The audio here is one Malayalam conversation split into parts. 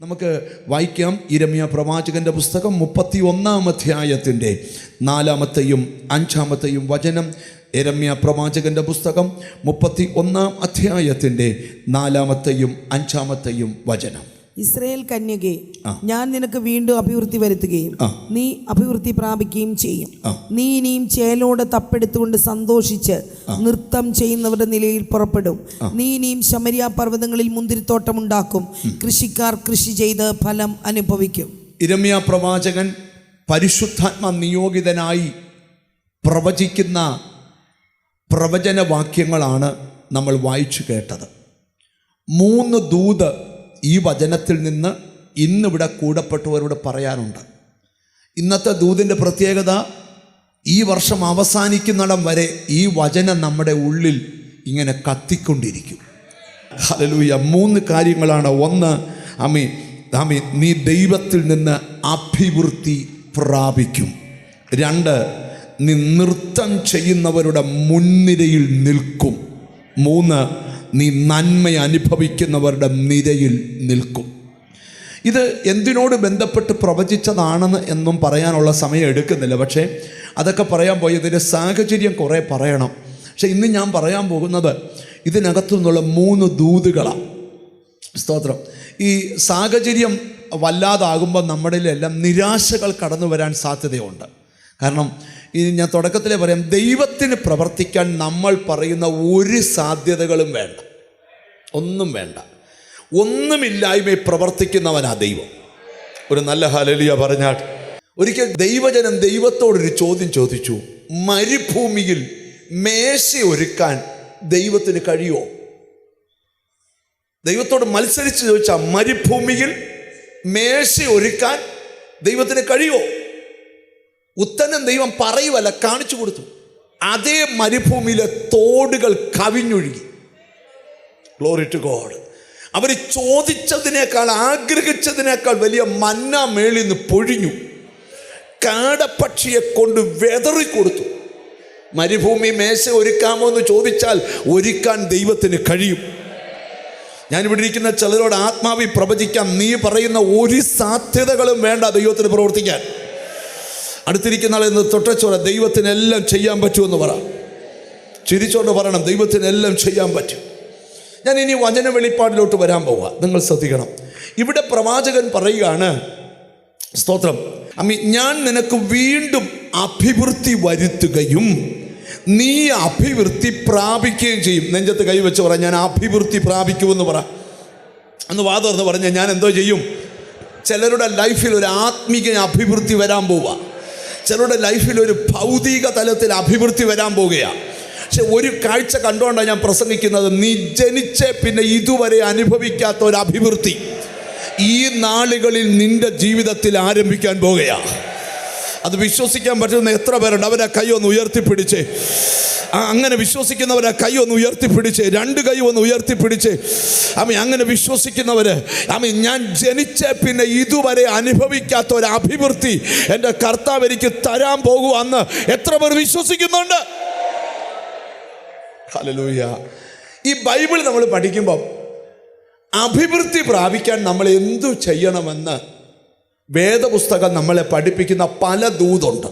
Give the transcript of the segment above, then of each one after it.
നമുക്ക് വായിക്കാം. യിരെമ്യാ പ്രവാചകന്റെ പുസ്തകം 31-ാം അധ്യായത്തിൻ്റെ 4-ാമത്തെയും 5-ാമത്തെയും വചനം. യിരെമ്യാ പ്രവാചകന്റെ പുസ്തകം 31-ാം അധ്യായത്തിൻ്റെ 4-ാമത്തെയും 5-ാമത്തെയും വചനം. ഇസ്രായേൽ കന്യകേ, ഞാൻ നിനക്ക് വീണ്ടും അഭിവൃദ്ധി വരുത്തുകയും നീ അഭിവൃദ്ധി പ്രാപിക്കുകയും ചെയ്യും. നീ ഇനിയും ചേലോടെ തപ്പെടുത്തുകൊണ്ട് സന്തോഷിച്ച് നൃത്തം ചെയ്യുന്നവരുടെ നിലയിൽ പുറപ്പെടും. നീ ഇനിയും ശമരിയ പർവ്വതങ്ങളിൽ മുന്തിരിത്തോട്ടമുണ്ടാക്കും. കൃഷിക്കാർ കൃഷി ചെയ്ത് ഫലം അനുഭവിക്കും. യിരെമ്യാ പ്രവാചകൻ പരിശുദ്ധാത്മ നിയോഗിതനായി പ്രവചിക്കുന്ന പ്രവചനവാക്യങ്ങളാണ് നമ്മൾ വായിച്ചു കേട്ടത്. 3 ദൂത് ഈ വചനത്തിൽ നിന്ന് ഇന്നിവിടെ കൂടപ്പെട്ടവരോട് പറയാനുണ്ട്. ഇന്നത്തെ ദൂതിൻ്റെ പ്രത്യേകത, ഈ വർഷം അവസാനിക്കുന്നിടം വരെ ഈ വചനം നമ്മുടെ ഉള്ളിൽ ഇങ്ങനെ കത്തിക്കൊണ്ടിരിക്കും. ഹല്ലേലൂയ. 3 കാര്യങ്ങളാണ്. 1, നീ ദൈവത്തിൽ നിന്ന് അഭിവൃദ്ധി പ്രാപിക്കും. 2, നീ നൃത്തം ചെയ്യുന്നവരുടെ മുൻനിരയിൽ നിൽക്കും. 3, നീ നന്മ അനുഭവിക്കുന്നവരുടെ നിരയിൽ നിൽക്കും. ഇത് എന്തിനോട് ബന്ധപ്പെട്ട് പ്രവചിച്ചതാണെന്ന് എന്നും പറയാനുള്ള സമയം എടുക്കുന്നില്ല. പക്ഷേ അതൊക്കെ പറയാൻ പോയി ഇതിൻ്റെ സാഹചര്യം കുറേ പറയണം. പക്ഷേ ഇന്ന് ഞാൻ പറയാൻ പോകുന്നത് ഇതിനകത്തു നിന്നുള്ള 3 ദൂതുകളാണ്. സ്തോത്രം. ഈ സാഹചര്യം വല്ലാതാകുമ്പോൾ നമ്മളിലെല്ലാം നിരാശകൾ കടന്നു വരാൻ സാധ്യതയുണ്ട്. കാരണം ഞാൻ തുടക്കത്തിലേ പറയാം, ദൈവത്തിന് പ്രവർത്തിക്കാൻ നമ്മൾ പറയുന്ന ഒരു സാധ്യതകളും വേണ്ട, ഒന്നും വേണ്ട. ഒന്നുമില്ലായ്മ പ്രവർത്തിക്കുന്നവനാ ദൈവം. ഒരു നല്ല ഹല്ലേലൂയ പറഞ്ഞാൽ. ഒരിക്കൽ ദൈവജനം ദൈവത്തോടൊരു ചോദ്യം ചോദിച്ചു, മരുഭൂമിയിൽ മേശ ഒരുക്കാൻ ദൈവത്തിന് കഴിയുമോ? ദൈവത്തോട് മത്സരിച്ച് ചോദിച്ചാൽ, മരുഭൂമിയിൽ മേശ ഒരുക്കാൻ ദൈവത്തിന് കഴിയുമോ? ഉത്തരം ദൈവം പറയുവല്ല, കാണിച്ചു കൊടുത്തു. അതേ മരുഭൂമിയിലെ തോടുകൾ കവിഞ്ഞൊഴുകി. Glory to God. അവർ ചോദിച്ചതിനേക്കാൾ ആഗ്രഹിച്ചതിനേക്കാൾ വലിയ മന്ന മേളിൽ നിന്ന് പൊഴിഞ്ഞു. കാടപ്പക്ഷിയെ കൊണ്ട് വെതറിക്കൊടുത്തു. മരുഭൂമി മേശ ഒരുക്കാമോ എന്ന് ചോദിച്ചാൽ ഒരുക്കാൻ ദൈവത്തിന് കഴിയും. ഞാനിവിടെ ഇരിക്കുന്ന ചിലരോട് ആത്മാവിൽ പ്രവചിക്കാം, നീ പറയുന്ന ഒരു സാധ്യതകളും വേണ്ട ദൈവത്തിന് പ്രവർത്തിക്കാൻ. അടുത്തിരിക്കുന്ന ആളെന്ന് തൊട്ടച്ചോറ, ദൈവത്തിനെല്ലാം ചെയ്യാൻ പറ്റുമെന്ന് പറ. ചിരിച്ചോണ്ട് പറയണം, ദൈവത്തിനെല്ലാം ചെയ്യാൻ പറ്റും. ഞാൻ ഇനി വചന വെളിപ്പാടിലോട്ട് വരാൻ പോവുക. നിങ്ങൾ ശ്രദ്ധിക്കണം. ഇവിടെ പ്രവാചകൻ പറയുകയാണ്, സ്തോത്രം, ഞാൻ നിനക്ക് വീണ്ടും അഭിവൃദ്ധി വരുത്തുകയും നീ അഭിവൃദ്ധി പ്രാപിക്കുകയും ചെയ്യും. നെഞ്ചത്ത് കൈവച്ച് പറ, ഞാൻ അഭിവൃദ്ധി പ്രാപിക്കുമെന്ന് പറ. അന്ന് വാതോർന്ന് പറഞ്ഞാൽ ഞാൻ എന്തോ ചെയ്യും? ചിലരുടെ ലൈഫിൽ ഒരു ആത്മീക അഭിവൃദ്ധി വരാൻ പോവുക. ചിലരുടെ ലൈഫിൽ ഒരു ഭൗതിക തലത്തിൽ അഭിവൃദ്ധി വരാൻ പോവുകയാണ്. പക്ഷെ ഒരു കാഴ്ച കണ്ടുകൊണ്ടാണ് ഞാൻ പ്രസംഗിക്കുന്നത്. നീ ജനിച്ച് പിന്നെ ഇതുവരെ അനുഭവിക്കാത്ത ഒരു അഭിവൃദ്ധി ഈ നാളുകളിൽ നിന്റെ ജീവിതത്തിൽ ആരംഭിക്കാൻ പോവുകയാണ്. അത് വിശ്വസിക്കാൻ പറ്റുന്ന എത്ര പേരുണ്ട്? അവരെ കൈ ഒന്ന് ഉയർത്തിപ്പിടിച്ച്. അങ്ങനെ വിശ്വസിക്കുന്നവരെ കൈ ഒന്ന് ഉയർത്തിപ്പിടിച്ച്, 2 കൈ ഒന്ന് ഉയർത്തിപ്പിടിച്ച്. അങ്ങനെ വിശ്വസിക്കുന്നവര്, ഞാൻ ജനിച്ച പിന്നെ ഇതുവരെ അനുഭവിക്കാത്ത ഒരു അഭിവൃദ്ധി എൻ്റെ കർത്താവ് എനിക്ക് തരാൻ പോകുമെന്ന് എത്ര പേർ വിശ്വസിക്കുന്നുണ്ട്? ഹല്ലേലൂയ. ഈ ബൈബിൾ നമ്മൾ പഠിക്കുമ്പോൾ അഭിവൃദ്ധി പ്രാപിക്കാൻ നമ്മൾ എന്തു ചെയ്യണമെന്ന് വേദപുസ്തകം നമ്മളെ പഠിപ്പിക്കുന്ന പല ദൂതുണ്ട്.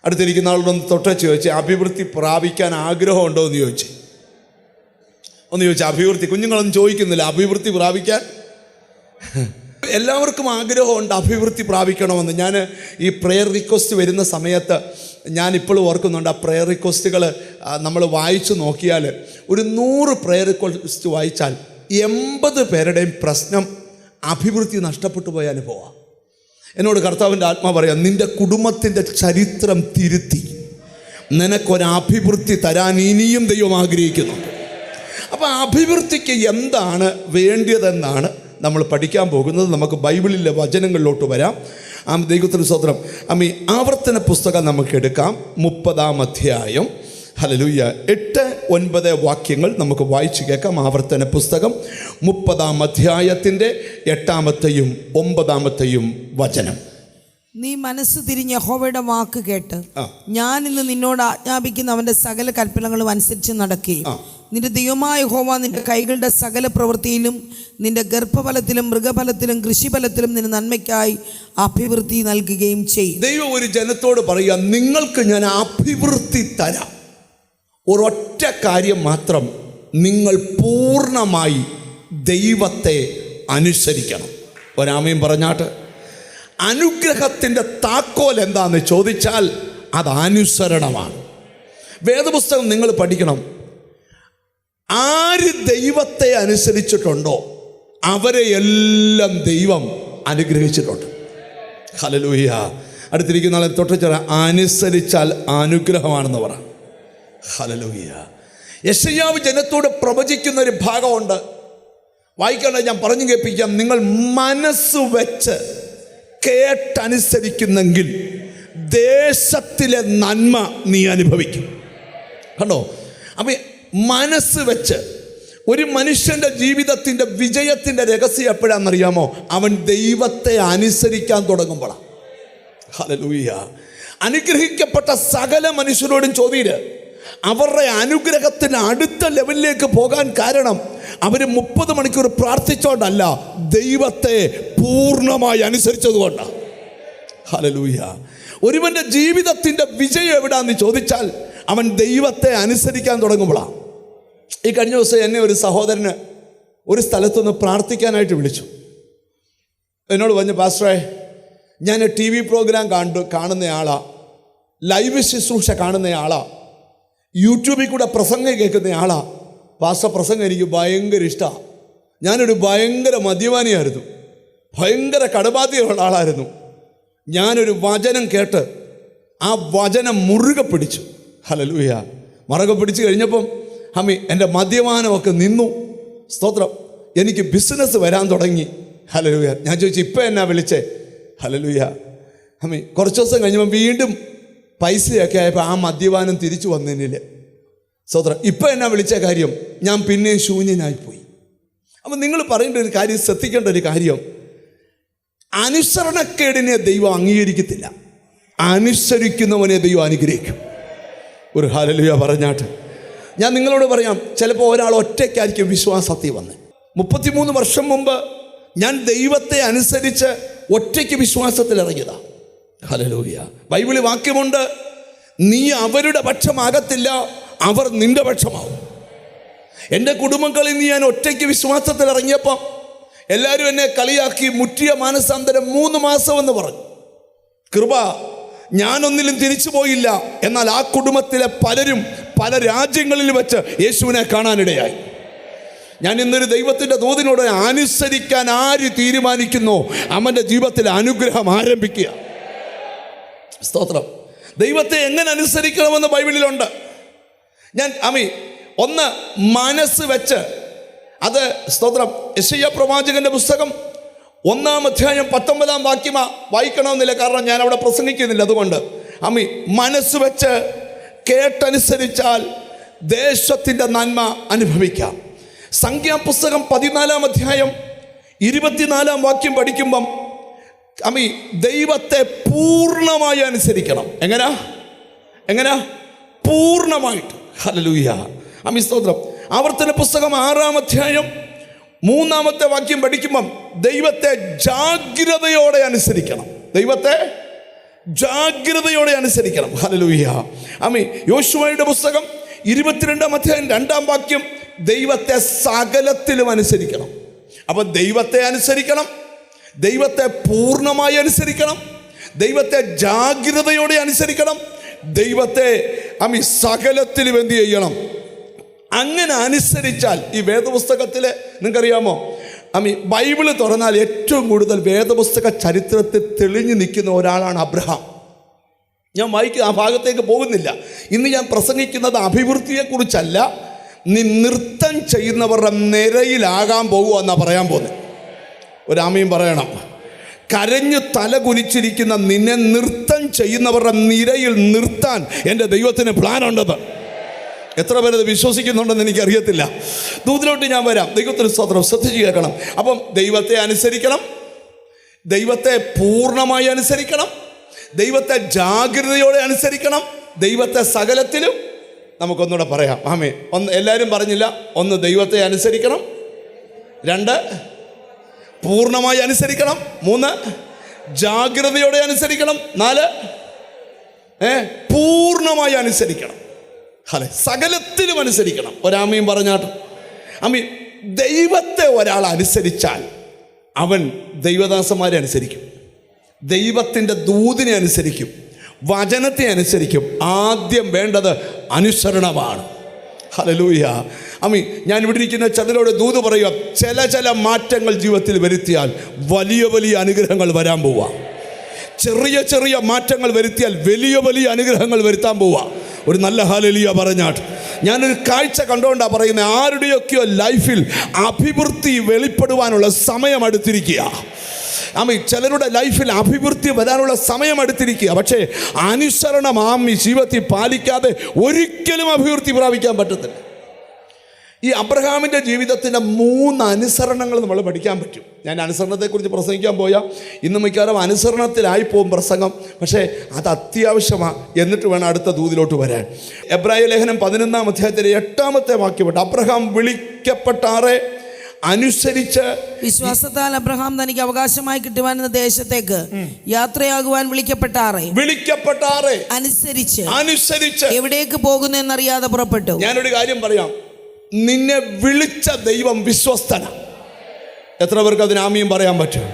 അടുത്തിരിക്കുന്ന ആളോടൊന്ന് തൊട്ടച്ച് ചോദിച്ചു, അഭിവൃദ്ധി പ്രാപിക്കാൻ ആഗ്രഹമുണ്ടോ എന്ന് ചോദിച്ചു. ഒന്ന് ചോദിച്ചു, അഭിവൃദ്ധി. കുഞ്ഞുങ്ങളൊന്നും ചോദിക്കുന്നില്ല അഭിവൃദ്ധി പ്രാപിക്കാൻ. എല്ലാവർക്കും ആഗ്രഹമുണ്ട് അഭിവൃദ്ധി പ്രാപിക്കണമെന്ന്. ഞാൻ ഈ പ്രെയർ റിക്വസ്റ്റ് വരുന്ന സമയത്ത് ഞാനിപ്പോഴും ഓർക്കുന്നുണ്ട്. ആ പ്രെയർ റിക്വസ്റ്റുകൾ നമ്മൾ വായിച്ചു നോക്കിയാൽ ഒരു 100 പ്രെയർ റിക്വസ്റ്റ് വായിച്ചാൽ 80 പേരുടെയും പ്രശ്നം അഭിവൃദ്ധി നഷ്ടപ്പെട്ടു പോയ അനുഭവമാണ്. എന്നോട് കർത്താവിൻ്റെ ആത്മാ പറയാം, നിൻ്റെ കുടുംബത്തിൻ്റെ ചരിത്രം തിരുത്തി നിനക്കൊരഭിവൃദ്ധി തരാൻ ഇനിയും ദൈവം ആഗ്രഹിക്കുന്നു. അപ്പോൾ അഭിവൃദ്ധിക്ക് എന്താണ് വേണ്ടിയതെന്നാണ് നമ്മൾ പഠിക്കാൻ പോകുന്നത്. നമുക്ക് ബൈബിളിലെ വചനങ്ങളിലോട്ട് വരാം. ദൈവത്തിന് സ്തോത്രം. ആവർത്തന പുസ്തകം നമുക്ക് എടുക്കാം. 30-ാം അധ്യായം ഹല്ലേലൂയ. 8-9 വാക്യങ്ങൾ നമുക്ക് വായിച്ചു കേൾക്കാം. ആവർത്തന പുസ്തകം 30-ാം അധ്യായത്തിൻ്റെ 8-ാമത്തെയും 9-ാമത്തെയും വചനം. നീ മനസ്സ് തിരിഞ്ഞ് യഹോവയുടെ വാക്ക് കേട്ട് ഞാൻ ഇന്ന് നിന്നോട് ആജ്ഞാപിക്കുന്ന അവന്റെ സകല കൽപ്പനകളും അനുസരിച്ച് നടക്കുകയും നിന്റെ ദൈവമായ യഹോവ നിന്റെ കൈകളുടെ സകല പ്രവൃത്തിയിലും നിന്റെ ഗർഭഫലത്തിലും മൃഗഫലത്തിലും കൃഷിഫലത്തിലും നിന്റെ നന്മയ്ക്കായി അഭിവൃദ്ധി നൽകുകയും ചെയ്യും. ദൈവം ഒരു ജനത്തോട് പറയുക, നിങ്ങൾക്ക് ഞാൻ അഭിവൃദ്ധി തരാം. ഒരൊറ്റ കാര്യം മാത്രം, നിങ്ങൾ പൂർണ്ണമായി ദൈവത്തെ അനുസരിക്കണം. ഒരാമയും പറഞ്ഞാട്ട്. അനുഗ്രഹത്തിൻ്റെ താക്കോൽ എന്താണെന്ന് ചോദിച്ചാൽ അത് അനുസരണമാണ്. വേദപുസ്തകം നിങ്ങൾ പഠിക്കണം. ആര് ദൈവത്തെ അനുസരിച്ചിട്ടുണ്ടോ അവരെ എല്ലാം ദൈവം അനുഗ്രഹിച്ചിട്ടുണ്ട്. ഹല്ലേലൂയ. അടുത്തിരിക്കുന്ന ആളെ തൊട്ട് അനുസരിച്ചാൽ അനുഗ്രഹമാണെന്ന് പറ. ഹല്ലേലൂയ. യെശയ്യാവ് ജനത്തോട് പ്രവചിക്കുന്ന ഒരു ഭാഗമുണ്ട്, വായിക്കേണ്ട, ഞാൻ പറഞ്ഞു കേൾപ്പിക്കാം. നിങ്ങൾ മനസ്സ് വെച്ച് കേട്ടനുസരിക്കുന്നെങ്കിൽ ദേശത്തിലെ നന്മ നീ അനുഭവിക്കും. കണ്ടോ? അപ്പം മനസ്സ് വെച്ച് ഒരു മനുഷ്യൻ്റെ ജീവിതത്തിൻ്റെ വിജയത്തിൻ്റെ രഹസ്യം എപ്പോഴാണെന്നറിയാമോ? അവൻ ദൈവത്തെ അനുസരിക്കാൻ തുടങ്ങുമ്പോഴാണ്. ഹല്ലേലൂയ. അനുഗ്രഹിക്കപ്പെട്ട സകല മനുഷ്യരോടും ചോദ്യം, അവരുടെ അനുഗ്രഹത്തിന് അടുത്ത ലെവലിലേക്ക് പോകാൻ കാരണം അവർ 30 മണിക്കൂർ പ്രാർത്ഥിച്ചോണ്ടല്ല, ദൈവത്തെ പൂർണ്ണമായി അനുസരിച്ചതുകൊണ്ടാണ്. ഹല്ലേലൂയ. ഒരുവൻ്റെ ജീവിതത്തിൻ്റെ വിജയം എവിടാന്ന് ചോദിച്ചാൽ അവൻ ദൈവത്തെ അനുസരിക്കാൻ തുടങ്ങുമ്പോഴാണ്. ഈ കഴിഞ്ഞ ദിവസം എന്നെ ഒരു സഹോദരന് ഒരു സ്ഥലത്തുനിന്ന് പ്രാർത്ഥിക്കാനായിട്ട് വിളിച്ചു. എന്നോട് പറഞ്ഞു, പാസ്റ്ററെ, ഞാൻ TV പ്രോഗ്രാം കാണുന്നയാളാ, ലൈവ് ശുശ്രൂഷ കാണുന്നയാളാ, യൂട്യൂബിൽ കൂടെ പ്രസംഗം കേൾക്കുന്നയാളാ. പാസ്റ്റർ പ്രസംഗം എനിക്ക് ഭയങ്കര ഇഷ്ടമാണ്. ഞാനൊരു ഭയങ്കര മദ്യപാനിയായിരുന്നു, ഭയങ്കര കടബാധ്യതയുള്ള ആളായിരുന്നു. ഞാനൊരു വചനം കേട്ട് ആ വചനം മുറുകെ പിടിച്ചു. ഹല്ലേലൂയ. മുറുകെ പിടിച്ച് കഴിഞ്ഞപ്പം എൻ്റെ മദ്യപാനമൊക്കെ നിന്നു. സ്തോത്രം. എനിക്ക് ബിസിനസ് വരാൻ തുടങ്ങി. ഹല്ലേലൂയ. ഞാൻ ചോദിച്ചു, ഇപ്പം എന്നാ വിളിച്ചേ? ഹല്ലേലൂയ. കുറച്ച് ദിവസം കഴിഞ്ഞപ്പോൾ വീണ്ടും പൈസയൊക്കെ ആയപ്പോൾ ആ മദ്യപാനം തിരിച്ചു വന്നതിനില്ല. സ്തോത്രം. ഇപ്പം എന്നാ വിളിച്ച കാര്യം? ഞാൻ പിന്നെയും ശൂന്യനായിപ്പോയി. അപ്പം നിങ്ങൾ പറയേണ്ട ഒരു കാര്യം, ശ്രദ്ധിക്കേണ്ട ഒരു കാര്യം, അനുസരണക്കേടിനെ ദൈവം അംഗീകരിക്കത്തില്ല, അനുസരിക്കുന്നവനെ ദൈവം അനുഗ്രഹിക്കും. ഒരു ഹല്ലേലൂയ പറഞ്ഞാട്ട്. ഞാൻ നിങ്ങളോട് പറയാം, ചിലപ്പോൾ ഒരാൾ ഒറ്റയ്ക്കായിരിക്കും വിശ്വാസത്തിൽ വന്ന്. 33 വർഷം മുമ്പ് ഞാൻ ദൈവത്തെ അനുസരിച്ച് ഒറ്റയ്ക്ക് വിശ്വാസത്തിൽ ഇറങ്ങിയതാണ്. ഹല്ലേലൂയ. ബൈബിളിൽ വാക്യമുണ്ട്, നീ അവരുടെ പക്ഷമാകത്തില്ല, അവർ നിന്റെ പക്ഷമാവും. എൻ്റെ കുടുംബങ്ങളിൽ നിന്ന് ഞാൻ ഒറ്റയ്ക്ക് വിശ്വാസത്തിൽ ഇറങ്ങിയപ്പം എല്ലാവരും എന്നെ കളിയാക്കി, മുറ്റിയ മാനസാന്തരം 3 മാസമെന്ന് പറഞ്ഞു. കൃപ, ഞാനൊന്നിലും തിരിച്ചു പോയില്ല. എന്നാൽ ആ കുടുംബത്തിലെ പലരും പല രാജ്യങ്ങളിൽ വെച്ച് യേശുവിനെ കാണാനിടയായി. ഞാൻ ഇന്നൊരു ദൈവത്തിൻ്റെ ദൂതിനോട്, അനുസരിക്കാൻ ആര് തീരുമാനിക്കുന്നോ അവൻ്റെ ജീവിതത്തിൽ അനുഗ്രഹം ആരംഭിക്കുക. സ്തോത്രം. ദൈവത്തെ എങ്ങനെ അനുസരിക്കണമെന്ന് ബൈബിളിലുണ്ട്. ഞാൻ ഒന്ന് മനസ്സ് വെച്ച്, അത് സ്തോത്രം, യെശയ്യാ പ്രവാചകന്റെ പുസ്തകം 1-ാം അധ്യായം 19-ാം വാക്യം വായിക്കണമെന്നില്ല, കാരണം ഞാൻ അവിടെ പ്രസംഗിക്കുന്നില്ല. അതുകൊണ്ട് മനസ്സ് വെച്ച് കേട്ടനുസരിച്ചാൽ ദേശത്തിൻ്റെ നന്മ അനുഭവിക്കാം. സംഖ്യാപുസ്തകം 14-ാം അധ്യായം 24-ാം വാക്യം പഠിക്കുമ്പം ദൈവത്തെ പൂർണ്ണമായി അനുസരിക്കണം. എങ്ങനാ? പൂർണ്ണമായിട്ട്. ഹല്ലേലൂയ. സ്തോത്രം. ആവർത്തന പുസ്തകം 6-ാം അധ്യായം 3-ാമത്തെ വാക്യം പഠിക്കുമ്പം ദൈവത്തെ ജാഗ്രതയോടെ അനുസരിക്കണം. ദൈവത്തെ ജാഗ്രതയോടെ അനുസരിക്കണം. ഹല്ലേലൂയ. യോശുവയുടെ പുസ്തകം 22-ാം അധ്യായം 2-ാം വാക്യം ദൈവത്തെ സകലത്തിലും അനുസരിക്കണം. അപ്പം ദൈവത്തെ അനുസരിക്കണം, ദൈവത്തെ പൂർണ്ണമായി അനുസരിക്കണം, ദൈവത്തെ ജാഗ്രതയോടെ അനുസരിക്കണം, ദൈവത്തെ സകലത്തിലും എന്ത് ചെയ്യണം? അങ്ങനെ അനുസരിച്ചാൽ ഈ വേദപുസ്തകത്തിൽ നിങ്ങൾക്കറിയാമോ, ബൈബിള് തുറന്നാൽ ഏറ്റവും കൂടുതൽ വേദപുസ്തക ചരിത്രത്തിൽ തെളിഞ്ഞു നിൽക്കുന്ന ഒരാളാണ് അബ്രഹാം. ഞാൻ ആ ഭാഗത്തേക്ക് പോകുന്നില്ല. ഇന്ന് ഞാൻ പ്രസംഗിക്കുന്നത് അഭിവൃദ്ധിയെക്കുറിച്ചല്ല, നീ നൃത്തം ചെയ്യുന്നവരുടെ നിരയിലാകാൻ പോകുക എന്നാണ് പറയാൻ പോകുന്നത്. ഒരാമയും പറയണം. കരഞ്ഞു തല കുനിച്ചിരിക്കുന്ന നിന്നെ നൃത്തം ചെയ്യുന്നവരുടെ നിരയിൽ നിർത്താൻ എൻ്റെ ദൈവത്തിന് പ്ലാനുണ്ടത്. എത്ര പേരത് വിശ്വസിക്കുന്നുണ്ടെന്ന് എനിക്കറിയത്തില്ല. ദൂതിലോട്ട് ഞാൻ വരാം. ദൈവത്തിന് സ്തോത്രം. ശ്രദ്ധിച്ച് കേൾക്കണം. അപ്പം ദൈവത്തെ അനുസരിക്കണം, ദൈവത്തെ പൂർണ്ണമായി അനുസരിക്കണം, ദൈവത്തെ ജാഗ്രതയോടെ അനുസരിക്കണം, ദൈവത്തെ സകലത്തിലും. നമുക്കൊന്നുകൂടെ പറയാം. ആമേ. ഒന്ന് എല്ലാവരും പറഞ്ഞില്ല. ഒന്ന്, ദൈവത്തെ അനുസരിക്കണം. 2, പൂർണ്ണമായി അനുസരിക്കണം. 3, ജാഗ്രതയോടെ അനുസരിക്കണം. 4, പൂർണ്ണമായി അനുസരിക്കണം. അല്ലെ, സകലത്തിലും അനുസരിക്കണം. ഒരാമയും പറഞ്ഞാട്ട്. ആമീൻ. ദൈവത്തെ ഒരാൾ അനുസരിച്ചാൽ അവൻ ദൈവദാസന്മാരെ അനുസരിക്കും, ദൈവത്തിൻ്റെ ദൂതിനെ അനുസരിക്കും, വചനത്തെ അനുസരിക്കും. ആദ്യം വേണ്ടത് അനുസരണമാണ്. ഹല്ലേലൂയ. ആമീൻ. ഞാൻ ഇവിടെ ഇരിക്കുന്ന ചിലരോട് ദൂത് പറയുക, ചില മാറ്റങ്ങൾ ജീവിതത്തിൽ വരുത്തിയാൽ വലിയ വലിയ അനുഗ്രഹങ്ങൾ വരാൻ പോവുക. ചെറിയ മാറ്റങ്ങൾ വരുത്തിയാൽ വലിയ അനുഗ്രഹങ്ങൾ വരുത്താൻ പോവുക. ഒരു നല്ല ഹല്ലേലൂയ പറഞ്ഞാട്ട്. ഞാനൊരു കാഴ്ച കണ്ടുകൊണ്ടാണ് പറയുന്നത്. ആരുടെയൊക്കെയോ ലൈഫിൽ അഭിവൃദ്ധി വെളിപ്പെടുവാനുള്ള സമയം അടുത്തിരിക്കുക. ആമീൻ. ചിലരുടെ ലൈഫിൽ അഭിവൃദ്ധി വരാനുള്ള സമയം അടുത്തിരിക്കുക. പക്ഷേ അനുസരണം ജീവിതത്തിൽ പാലിക്കാതെ ഒരിക്കലും അഭിവൃദ്ധി പ്രാപിക്കാൻ പറ്റത്തില്ല. ഈ അബ്രഹാമിൻ്റെ ജീവിതത്തിൻ്റെ 3 അനുസരണങ്ങൾ നമ്മൾ പഠിക്കാൻ പറ്റും. ഞാൻ അനുസരണത്തെക്കുറിച്ച് പ്രസംഗിക്കാൻ പോയാൽ ഇന്ന് മിക്കവാറും അനുസരണത്തിലായി പോകും പ്രസംഗം. പക്ഷേ അത് അത്യാവശ്യമാണ്. എന്നിട്ട് വേണം അടുത്ത ദൂതിലോട്ട് വരാൻ. എബ്രായ ലേഖനം 11-ാം അധ്യായത്തിലെ 8-ാമത്തെ വാക്യമുണ്ട്. അബ്രഹാം വിളിക്കപ്പെട്ടാറെ അനുസരിച്ച്, വിശ്വാസത്താൽ അബ്രഹാം തനിക്ക് അവകാശമായി കിട്ടുവാനെന്ന ദേശത്തേക്ക് യാത്രയാകുവാൻ വിളിക്കപ്പെട്ടാറെ അനുസരിച്ച് എവിടേക്ക് പോകുന്നു എന്നറിയാതെ പുറപ്പെട്ടു. ഞാനൊരു കാര്യം പറയാം. നിന്നെ വിളിച്ച ദൈവം വിശ്വസ്തന. എത്ര പേർക്ക് അതിന് ആമീൻ പറയാൻ പറ്റും?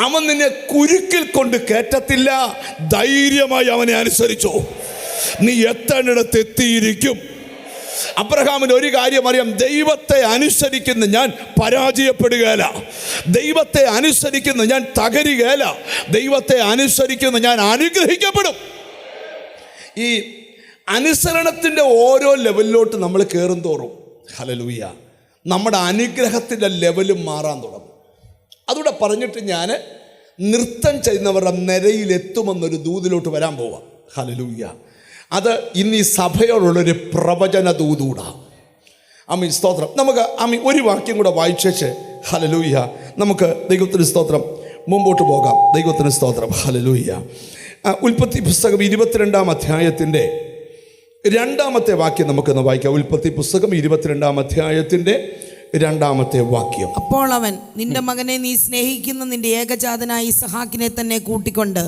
അവൻ നിന്നെ കുരുക്കിൽ കൊണ്ട് കയറ്റത്തില്ല. ധൈര്യമായി അവനെ അനുസരിച്ചോ. നീ എത്തേണ്ടിടത്ത് എത്തിയിരിക്കും. അബ്രഹാമിന് ഒരു കാര്യം അറിയാം. ദൈവത്തെ അനുസരിക്കുന്ന ഞാൻ പരാജയപ്പെടുകയില്ല, ദൈവത്തെ അനുസരിക്കുന്ന ഞാൻ തകരുകയില്ല, ദൈവത്തെ അനുസരിക്കുന്ന ഞാൻ അനുഗ്രഹിക്കപ്പെടും. ഈ അനുസരണത്തിൻ്റെ ഓരോ ലെവലിലോട്ട് നമ്മൾ കയറും തോറും, ഹല്ലേലൂയ, നമ്മുടെ അനുഗ്രഹത്തിൻ്റെ ലെവലും മാറാൻ തുടങ്ങും. അതുകൂടെ പറഞ്ഞിട്ട് ഞാൻ നൃത്തം ചെയ്യുന്നവരുടെ നിരയിലെത്തുമെന്നൊരു ദൂതിലോട്ട് വരാൻ പോവാം. ഹല്ലേലൂയ. അത് ഇന്ന് ഈ സഭയോടുള്ളൊരു പ്രവചന ദൂതൂടാണ്. ആമീൻ. സ്തോത്രം. നമുക്ക് ആമീൻ ഒരു വാക്യം കൂടെ വായിച്ചേച്ച് ഹല്ലേലൂയ നമുക്ക് ദൈവത്തിന് സ്തോത്രം മുമ്പോട്ട് പോകാം. ദൈവത്തിന് സ്തോത്രം. ഹല്ലേലൂയ. ഉൽപ്പത്തി പുസ്തകം 22-ാം അധ്യായത്തിൻ്റെ 2-ാമത്തെ വാക്യം നമുക്കൊന്ന് വായിക്കാം. ഉൽപ്പത്തി പുസ്തകം 22-ാം അധ്യായത്തിൻ്റെ 2-ാമത്തെ വാക്യം. അപ്പോൾ അവൻ, നിന്റെ മകനെ നീ സ്നേഹിക്കുന്ന നിന്റെ ഏകജാതനായ ഇസ്ഹാക്കിനെ തന്നെ കൂട്ടിക്കൊണ്ട്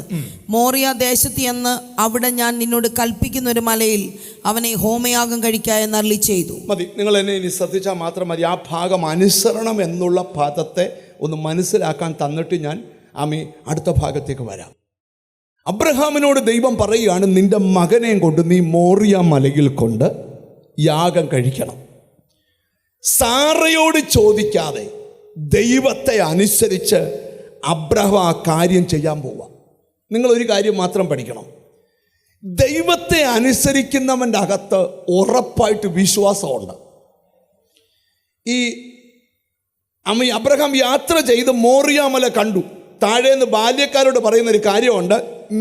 മോറിയ ദേശത്ത് എന്ന് അവിടെ ഞാൻ നിന്നോട് കൽപ്പിക്കുന്ന ഒരു മലയിൽ അവനെ ഹോമയാഗം കഴിക്കാമെന്ന് അരുളി ചെയ്തു. മതി. നിങ്ങൾ എന്നെ ഇനി ശ്രദ്ധിച്ചാൽ മാത്രം മതി. ആ ഭാഗം അനുസരണം എന്നുള്ള പദത്തെ ഒന്ന് മനസ്സിലാക്കാൻ തന്നിട്ട് ഞാൻ അടുത്ത ഭാഗത്തേക്ക് വരാം. അബ്രഹാമിനോട് ദൈവം പറയുകയാണ്, നിന്റെ മകനെയും കൊണ്ട് നീ മോറിയ മലയിൽ കൊണ്ട് യാഗം കഴിക്കണം. സാറയോട് ചോദിക്കാതെ ദൈവത്തെ അനുസരിച്ച് അബ്രഹാം ആ കാര്യം ചെയ്യാൻ പോവുക. നിങ്ങളൊരു കാര്യം മാത്രം പഠിക്കണം. ദൈവത്തെ അനുസരിക്കുന്നവൻ്റെ അകത്ത് ഉറപ്പായിട്ട് വിശ്വാസമുണ്ട്. ഈ അബ്രഹാം യാത്ര ചെയ്ത് മോറിയ മല കണ്ടു. താഴേന്ന് ബാല്യക്കാരോട് പറയുന്നൊരു കാര്യമുണ്ട്,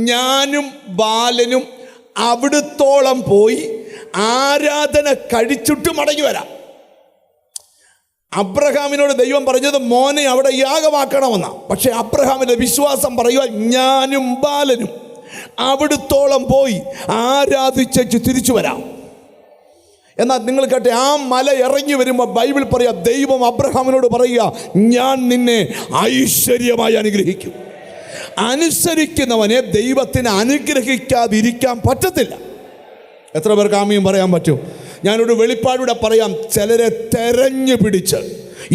ഞാനും ബാലനും അവിടുത്തോളം പോയി ആരാധന കഴിച്ചിട്ട് മടങ്ങി വരാം. അബ്രഹാമിനോട് ദൈവം പറഞ്ഞത് മോനെ അവിടെ യാഗമാക്കണമെന്നാണ്. പക്ഷെ അബ്രഹാമിൻ്റെ വിശ്വാസം പറയുക, ഞാനും ബാലനും അവിടുത്തോളം പോയി ആരാധിച്ചു തിരിച്ചു വരാം. എന്നാൽ നിങ്ങൾ കേട്ടെ, ആ മല ഇറങ്ങി വരുമ്പോൾ ബൈബിൾ പറയാ, ദൈവം അബ്രഹാമിനോട് പറയുക, ഞാൻ നിന്നെ ഐശ്വര്യമായി അനുഗ്രഹിക്കും. അനുസരിക്കുന്നവനെ ദൈവത്തിന് അനുഗ്രഹിക്കാതിരിക്കാൻ പറ്റത്തില്ല. എത്ര പേർക്ക് ആമീൻ പറയാൻ പറ്റും? ഞാനൊരു വെളിപ്പാടൂടെ പറയാം. ചിലരെ തെരഞ്ഞു പിടിച്ച്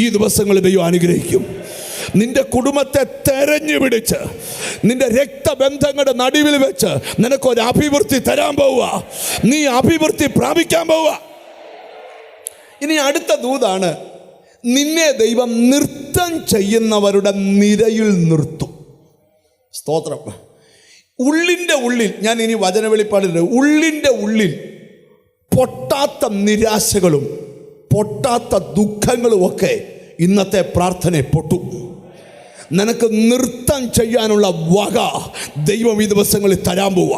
ഈ ദിവസങ്ങളിൽ ദൈവം അനുഗ്രഹിക്കും. നിന്റെ കുടുംബത്തെ തെരഞ്ഞു പിടിച്ച് നിന്റെ രക്തബന്ധങ്ങളുടെ നടുവിൽ വെച്ച് നിനക്കൊരു അഭിവൃദ്ധി തരാൻ പോവുക. നീ അഭിവൃദ്ധി പ്രാപിക്കാൻ പോവുക. ഇനി അടുത്ത ദൂതാണ്, നിന്നെ ദൈവം നൃത്തം ചെയ്യുന്നവരുടെ നിരയിൽ നിർത്തും. സ്തോത്രം. ഉള്ളിൻ്റെ ഉള്ളിൽ, ഞാൻ ഇനി വചന വെളിപ്പാടില്ല, ഉള്ളിൻ്റെ ഉള്ളിൽ പൊട്ടാത്ത നിരാശകളും പൊട്ടാത്ത ദുഃഖങ്ങളുമൊക്കെ ഇന്നത്തെ പ്രാർത്ഥനയെ പൊട്ടും. നിനക്ക് നൃത്തം ചെയ്യാനുള്ള വക ദൈവം ഈ ദിവസങ്ങളിൽ തരാൻ പോവുക.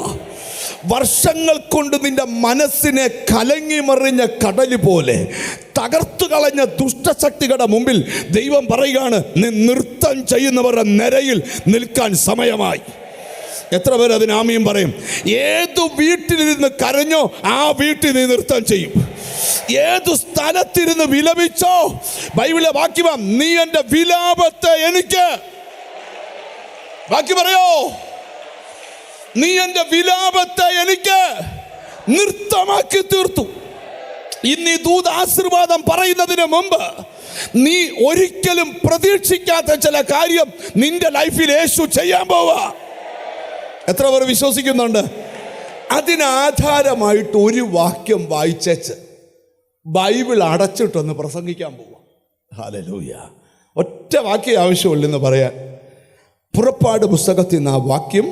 വർഷങ്ങൾ കൊണ്ട് നിന്റെ മനസ്സിനെ കലങ്ങി മറിഞ്ഞ കടല് പോലെ തകർത്തു കളഞ്ഞ ദുഷ്ടശക്തികളുടെ മുമ്പിൽ ദൈവം പറയുകയാണ്, നീ നൃത്തം ചെയ്യുന്നവരുടെ നിരയിൽ നിൽക്കാൻ സമയമായി. എത്ര പേർ അതിന് ആമീൻ പറയും? ഏതു വീട്ടിലിരുന്ന് കരഞ്ഞോ ആ വീട്ടിൽ നീ നൃത്തം ചെയ്യും. ഏതു സ്ഥലത്തിരുന്ന് വിലപിച്ചോ, ബൈബിളിലെ വാക്യം, നീ എൻ്റെ വിലാപത്തെ എനിക്ക്, ബാക്കി പറയോ, നീ എൻ്റെ വിലാപത്തെ എനിക്ക് നൃത്തമാക്കി തീർത്തു. ഇന്ന് ഈ ദൂത ആശീർവാദം പറയുന്നതിന് മുമ്പ് നീ ഒരിക്കലും പ്രതീക്ഷിക്കാത്ത ചില കാര്യം നിന്റെ ലൈഫിൽ യേശു ചെയ്യാൻ പോവാ. എത്ര പേർ വിശ്വസിക്കുന്നുണ്ട്? അതിനാധാരമായിട്ട് ഒരു വാക്യം വായിച്ചേച്ച് ബൈബിൾ അടച്ചിട്ടൊന്ന് പ്രസംഗിക്കാൻ പോവാം. ഹല്ലേലൂയ. ഒറ്റ വാക്യം ആവശ്യമുള്ളെന്ന് പറയാൻ. പുറപ്പാട് പുസ്തകത്തിൽ നിന്ന് ആ വാക്യം,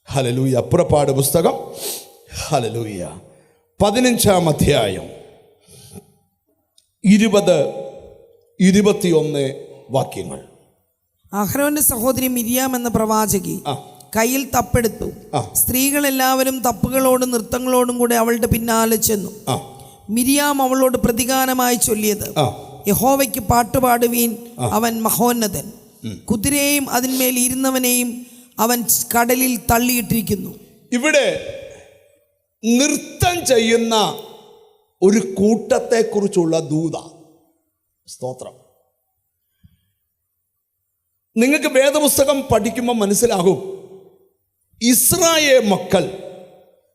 ഹല്ലേലൂയ, പുറപ്പാട് പുസ്തകം, ഹല്ലേലൂയ, 15-ാം അധ്യായം 20-21 വാക്യങ്ങൾ. അഹ്റോന്റെ സഹോദരി മിരിയാം എന്ന പ്രവാചകി കയ്യിൽ തപ്പെടുത്തു. സ്ത്രീകളെല്ലാവരും തപ്പുകളോടും നൃത്തങ്ങളോടും കൂടെ അവളുടെ പിന്നാലെ ചെന്നു. മിരിയാം അവളോട് പ്രതിഗാനമായി ചൊല്ലിയത്, യഹോവയ്ക്ക് പാട്ടുപാടുവീൻ, അവൻ മഹോന്നതൻ, കുതിരയെയും അതിന്മേൽ ഇരുന്നവനെയും അവൻ കടലിൽ തള്ളിയിട്ടിരിക്കുന്നു. ഇവിടെ നൃത്തം ചെയ്യുന്ന ഒരു കൂട്ടത്തെക്കുറിച്ചുള്ള ദൂത. സ്തോത്രം. നിങ്ങൾക്ക് വേദപുസ്തകം പഠിക്കുമ്പോൾ മനസ്സിലാകും, ഇസ്രായേൽ മക്കൾ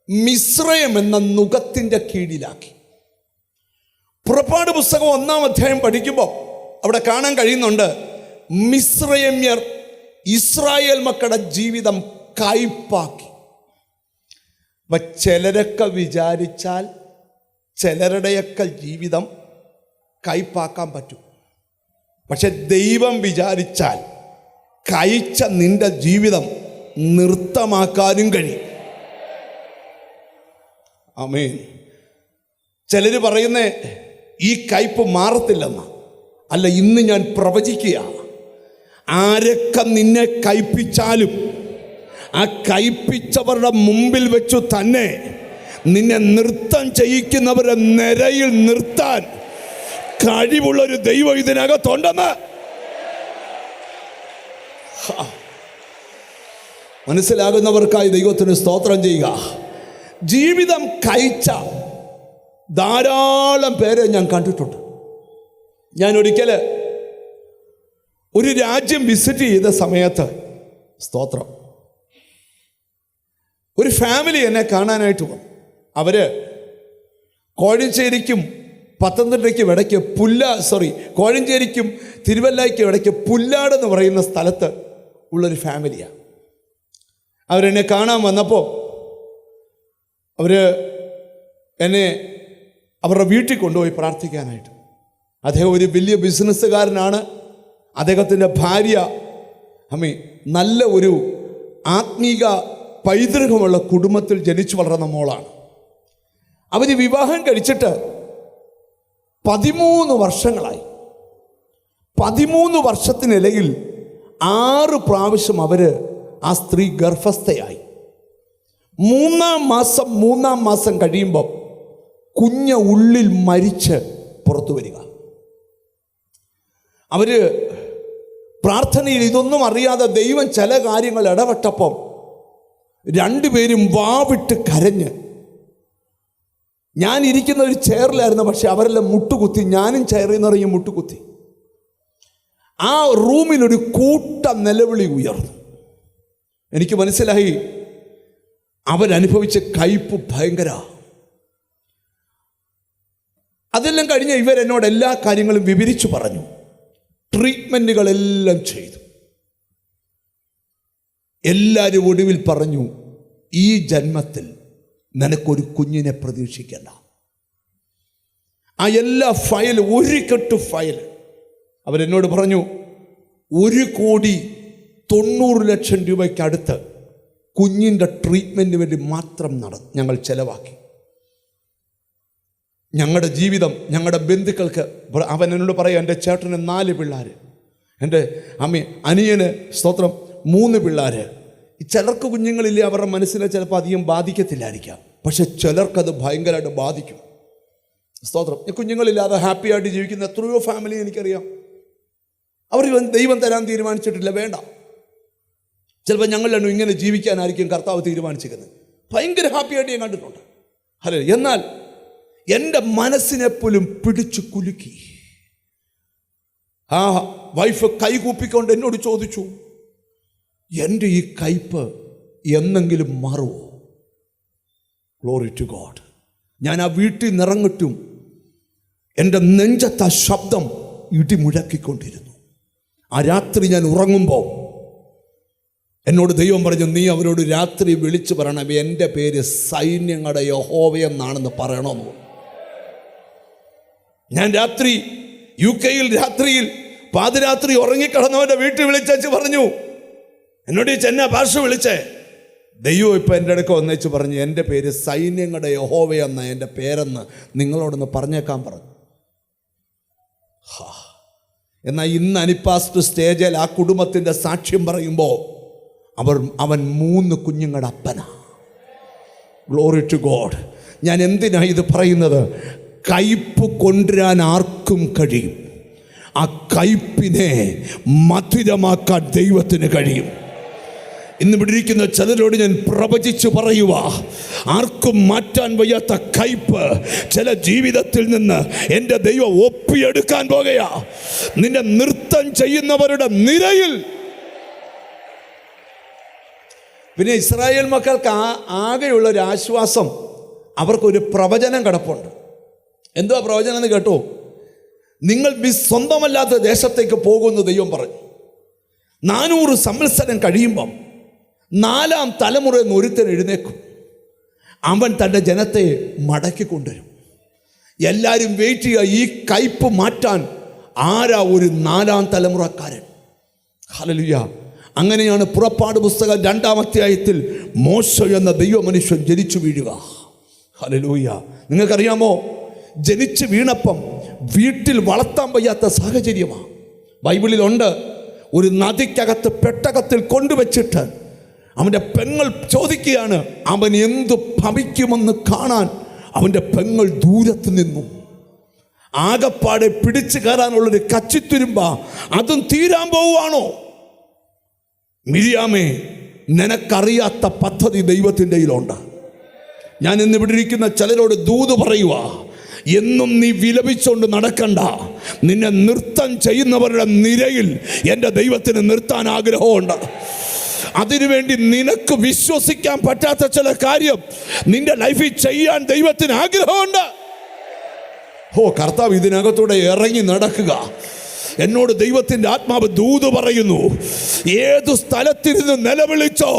മിസ്രയം എന്ന നുകത്തിൻ്റെ കീഴിലാക്കി. പുറപ്പാട് പുസ്തകം 1-ാം അധ്യായം പഠിക്കുമ്പോൾ അവിടെ കാണാൻ കഴിയുന്നുണ്ട്, മിസ്രയമ്യർ ഇസ്രായേൽ മക്കളുടെ ജീവിതം കയ്പാക്കി. അപ്പം ചിലരൊക്കെ വിചാരിച്ചാൽ ചിലരുടെയൊക്കെ ജീവിതം കയ്പാക്കാൻ പറ്റും. പക്ഷെ ദൈവം വിചാരിച്ചാൽ കഴിച്ച നിന്റെ ജീവിതം നൃത്തമാക്കാനും കഴിയും. ആമേൻ. ചിലർ പറയുന്നേ ഈ കയ്പ് മാറത്തില്ലെന്നാ. അല്ല, ഇന്ന് ഞാൻ പ്രവചിക്കുക, ആരൊക്കെ നിന്നെ കയ്പിച്ചാലും ആ കയ്പിച്ചവരുടെ മുമ്പിൽ വെച്ചു തന്നെ നിന്നെ നൃത്തം ചെയ്യിക്കുന്നവരുടെ നിരയിൽ നിർത്താൻ കഴിവുള്ളൊരു ദൈവം ഇതിനകത്തുണ്ടെന്ന് മനസ്സിലാകുന്നവർക്കായി ദൈവത്തിന് സ്തോത്രം ചെയ്യുക. ജീവിതം കഴിച്ച ധാരാളം പേരെ ഞാൻ കണ്ടിട്ടുണ്ട്. ഞാൻ ഒരിക്കൽ ഒരു രാജ്യം വിസിറ്റ് ചെയ്ത സമയത്ത്, സ്തോത്രം, ഒരു ഫാമിലി എന്നെ കാണാനായിട്ട് വന്നു. അവർ കോഴഞ്ചേരിക്കും പത്തനംതിട്ടയ്ക്കും ഇടയ്ക്ക് കോഴഞ്ചേരിക്കും തിരുവല്ലയ്ക്കും ഇടയ്ക്ക് പുല്ലാട് എന്ന് പറയുന്ന സ്ഥലത്ത് ഉള്ളൊരു ഫാമിലിയാണ്. അവരെന്നെ കാണാൻ വന്നപ്പോൾ അവർ എന്നെ അവരുടെ വീട്ടിൽ കൊണ്ടുപോയി പ്രാർത്ഥിക്കാനായിട്ട്. അദ്ദേഹം ഒരു വലിയ ബിസിനസ്സുകാരനാണ്. അദ്ദേഹത്തിൻ്റെ ഭാര്യ നല്ല ഒരു ആത്മീക പൈതൃകമുള്ള കുടുംബത്തിൽ ജനിച്ചു വളർന്ന മോളാണ്. അവർ വിവാഹം കഴിച്ചിട്ട് 13 വർഷങ്ങളായി. 13 വർഷത്തിനിടയിൽ 6 പ്രാവശ്യം ആ സ്ത്രീ ഗർഭസ്ഥയായി. 3-ാം മാസം കഴിയുമ്പോൾ കുഞ്ഞ് ഉള്ളിൽ മരിച്ച് പുറത്തു വരിക. അവർ പ്രാർത്ഥനയിൽ ഇതൊന്നും അറിയാതെ ദൈവം ചില കാര്യങ്ങൾ ഇടപെട്ടപ്പം രണ്ടുപേരും വാവിട്ട് കരഞ്ഞ്, ഞാൻ ഇരിക്കുന്ന ഒരു ചെയറിലായിരുന്നു, പക്ഷെ അവരെല്ലാം മുട്ടുകുത്തി, ഞാനും ചെയറിൽ നിന്ന് ഇറങ്ങി മുട്ടുകുത്തി. ആ റൂമിലൊരു കൂട്ടം നിലവിളി ഉയർന്നു. എനിക്ക് മനസ്സിലായി അവരനുഭവിച്ച കയ്പ് ഭയങ്കര. അതെല്ലാം കഴിഞ്ഞ് ഇവരെന്നോട് എല്ലാ കാര്യങ്ങളും വിവരിച്ചു പറഞ്ഞു. ട്രീറ്റ്മെൻറ്റുകളെല്ലാം ചെയ്തു. എല്ലാവരും ഒടുവിൽ പറഞ്ഞു, ഈ ജന്മത്തിൽ നിനക്കൊരു കുഞ്ഞിനെ പ്രതീക്ഷിക്കണ്ട. ആ എല്ലാ ഫയൽ, ഒരു കെട്ട് ഫയൽ അവരെന്നോട് പറഞ്ഞു, 1,90,00,000 രൂപയ്ക്കടുത്ത് കുഞ്ഞിൻ്റെ ട്രീറ്റ്മെൻറ്റിന് വേണ്ടി മാത്രം ഞങ്ങൾ ചെലവാക്കി. ഞങ്ങളുടെ ജീവിതം, ഞങ്ങളുടെ ബന്ധുക്കൾക്ക്. അവൻ എന്നോട് പറയും, എൻ്റെ ചേട്ടന് 4 പിള്ളേർ, എൻ്റെ അനിയന് സ്തോത്രം 3 പിള്ളേർ. ചിലർക്ക് കുഞ്ഞുങ്ങളില്ലേ, അവരുടെ മനസ്സിനെ ചിലപ്പോൾ അധികം ബാധിക്കത്തില്ലായിരിക്കാം. പക്ഷെ ചിലർക്കത് ഭയങ്കരമായിട്ട് ബാധിക്കും. സ്തോത്രം. കുഞ്ഞുങ്ങളില്ലാതെ ഹാപ്പി ആയിട്ട് ജീവിക്കുന്ന എത്രയോ ഫാമിലി എനിക്കറിയാം. അവർ ദൈവം തരാൻ തീരുമാനിച്ചിട്ടില്ല, വേണ്ട. ചിലപ്പോൾ ഞങ്ങളിലാണ് ഇങ്ങനെ ജീവിക്കാനായിരിക്കും കർത്താവ് തീരുമാനിച്ചിരിക്കുന്നത്. ഭയങ്കര ഹാപ്പി ആയിട്ട് ഞാൻ കണ്ടിട്ടുണ്ട്. അല്ലേ? എന്നാൽ എൻ്റെ മനസ്സിനെപ്പോലും പിടിച്ചു കുലുക്കി. ആ വൈഫ് കൈകൂപ്പിക്കൊണ്ട് എന്നോട് ചോദിച്ചു, എൻ്റെ ഈ കയ്പ് എന്നെങ്കിലും മാറുമോ? Glory to God. ഞാൻ ആ വീട്ടിൽ നിറങ്ങിട്ടും എൻ്റെ നെഞ്ചത്ത് ആ ശബ്ദം ഇടിമുഴക്കിക്കൊണ്ടിരുന്നു. ആ രാത്രി ഞാൻ ഉറങ്ങുമ്പോൾ എന്നോട് ദൈവം പറഞ്ഞു, നീ അവരോട് രാത്രി വിളിച്ചു പറയണം, എൻ്റെ പേര് സൈന്യങ്ങളുടെ യഹോവയെന്നാണെന്ന് പറയണമെന്ന്. ഞാൻ രാത്രി UK രാത്രിയിൽ പാതിരാത്രി ഉറങ്ങിക്കിടന്നവൻ്റെ വീട്ടിൽ വിളിച്ചു പറഞ്ഞു, എന്നോട് ഈ ചെന്ന ഭാഷ വിളിച്ചേ, ദൈവം ഇപ്പം എൻ്റെ അടുക്ക ഒന്നിച്ച് പറഞ്ഞു, എൻ്റെ പേര് സൈന്യങ്ങളുടെ യഹോവയെന്ന എൻ്റെ പേരെന്ന് നിങ്ങളോടൊന്ന് പറഞ്ഞേക്കാൻ പറഞ്ഞു. എന്നാൽ ഇന്ന് അനിപ്പാസ്റ്റ് സ്റ്റേജിൽ ആ കുടുംബത്തിൻ്റെ സാക്ഷ്യം പറയുമ്പോൾ അവൻ 3 കുഞ്ഞുങ്ങളുടെ അപ്പനാ. Glory to God. ഞാൻ എന്തിനാ ഇത് പറയുന്നത്? കയ്പ് കൊണ്ടുവരാൻ ആർക്കും കഴിയും. ആ കയ്പിനെ മധുരമാക്കാൻ ദൈവത്തിന് കഴിയും. ഇന്ന് ഇവിടെ ഇരിക്കുന്ന ചിലരോട് ഞാൻ പ്രവചിച്ചു പറയുക, ആർക്കും മാറ്റാൻ വയ്യാത്ത കയ്പ് ചില ജീവിതത്തിൽ നിന്ന് എൻ്റെ ദൈവം ഒപ്പിയെടുക്കാൻ പോകുകയാ. നിന്നെ നൃത്തം ചെയ്യുന്നവരുടെ നിരയിൽ. പിന്നെ ഇസ്രായേൽ മക്കൾക്ക് ആകെയുള്ളൊരു ആശ്വാസം, അവർക്കൊരു പ്രവചനം കിടപ്പുണ്ട്. എന്തുവാ പ്രവചനം എന്ന് കേട്ടോ? നിങ്ങൾ സ്വന്തമല്ലാത്ത ദേശത്തേക്ക് പോകുമെന്ന് ദൈവം പറഞ്ഞു. 400 സംവത്സരം കഴിയുമ്പം 4ാം തലമുറയിൽ നിന്ന് ഒരുത്തൻ എഴുന്നേക്കും. അവൻ തൻ്റെ ജനത്തെ മടക്കി കൊണ്ടുവരും. എല്ലാവരും വെയിറ്റ് ചെയ്യുക, ഈ കയ്പ് മാറ്റാൻ ആരാ ഒരു 4ാം തലമുറക്കാരൻ. ഹല്ലേലൂയ. അങ്ങനെയാണ് പുറപ്പാട് പുസ്തകം 2ാം അധ്യായത്തിൽ മോശ എന്ന ദൈവ മനുഷ്യൻ ജനിച്ചു വീഴുക. ഹല്ലേലൂയ. നിങ്ങൾക്കറിയാമോ, ജനിച്ച് വീണപ്പം വീട്ടിൽ വളർത്താൻ വയ്യാത്ത സാഹചര്യമാണ്. ബൈബിളിലുണ്ട്, ഒരു നദിക്കകത്ത് പെട്ടകത്തിൽ കൊണ്ടുവച്ചിട്ട് അവൻ്റെ പെങ്ങൾ ചോദിക്കുകയാണ്, അവൻ എന്തു ഭവിക്കുമെന്ന് കാണാൻ അവൻ്റെ പെങ്ങൾ ദൂരത്ത് നിന്നു. ആകപ്പാടെ പിടിച്ചു കയറാനുള്ളൊരു കച്ചിത്തുരുമ്പ, അതും തീരാൻ പോവുകയാണോ? മിരിയാമേ, നിനക്കറിയാത്ത പദ്ധതി ദൈവത്തിൻ്റെ കയ്യിലുണ്ട്. ഞാൻ ഇന്ന് ഇവിടെ ഇരിക്കുന്ന ചിലരോട് ദൂത് പറയുക, എന്നും നീ വിലപിച്ചുകൊണ്ട് നടക്കണ്ട. നിന്നെ നൃത്തം ചെയ്യുന്നവരുടെ നിരയിൽ എൻ്റെ ദൈവത്തിന് നിർത്താൻ ആഗ്രഹമുണ്ട്. അതിനുവേണ്ടി നിനക്ക് വിശ്വസിക്കാൻ പറ്റാത്ത ചില കാര്യം നിന്റെ ലൈഫിൽ ചെയ്യാൻ ദൈവത്തിന് ആഗ്രഹമുണ്ട്. കർത്താവ് ഇതിനകത്തൂടെ ഇറങ്ങി നടക്കുക. എന്നോട് ദൈവത്തിൻ്റെ ആത്മാവ് ദൂത് പറയുന്നു, ഏതു സ്ഥലത്തിരുന്ന് നിലവിളിച്ചോ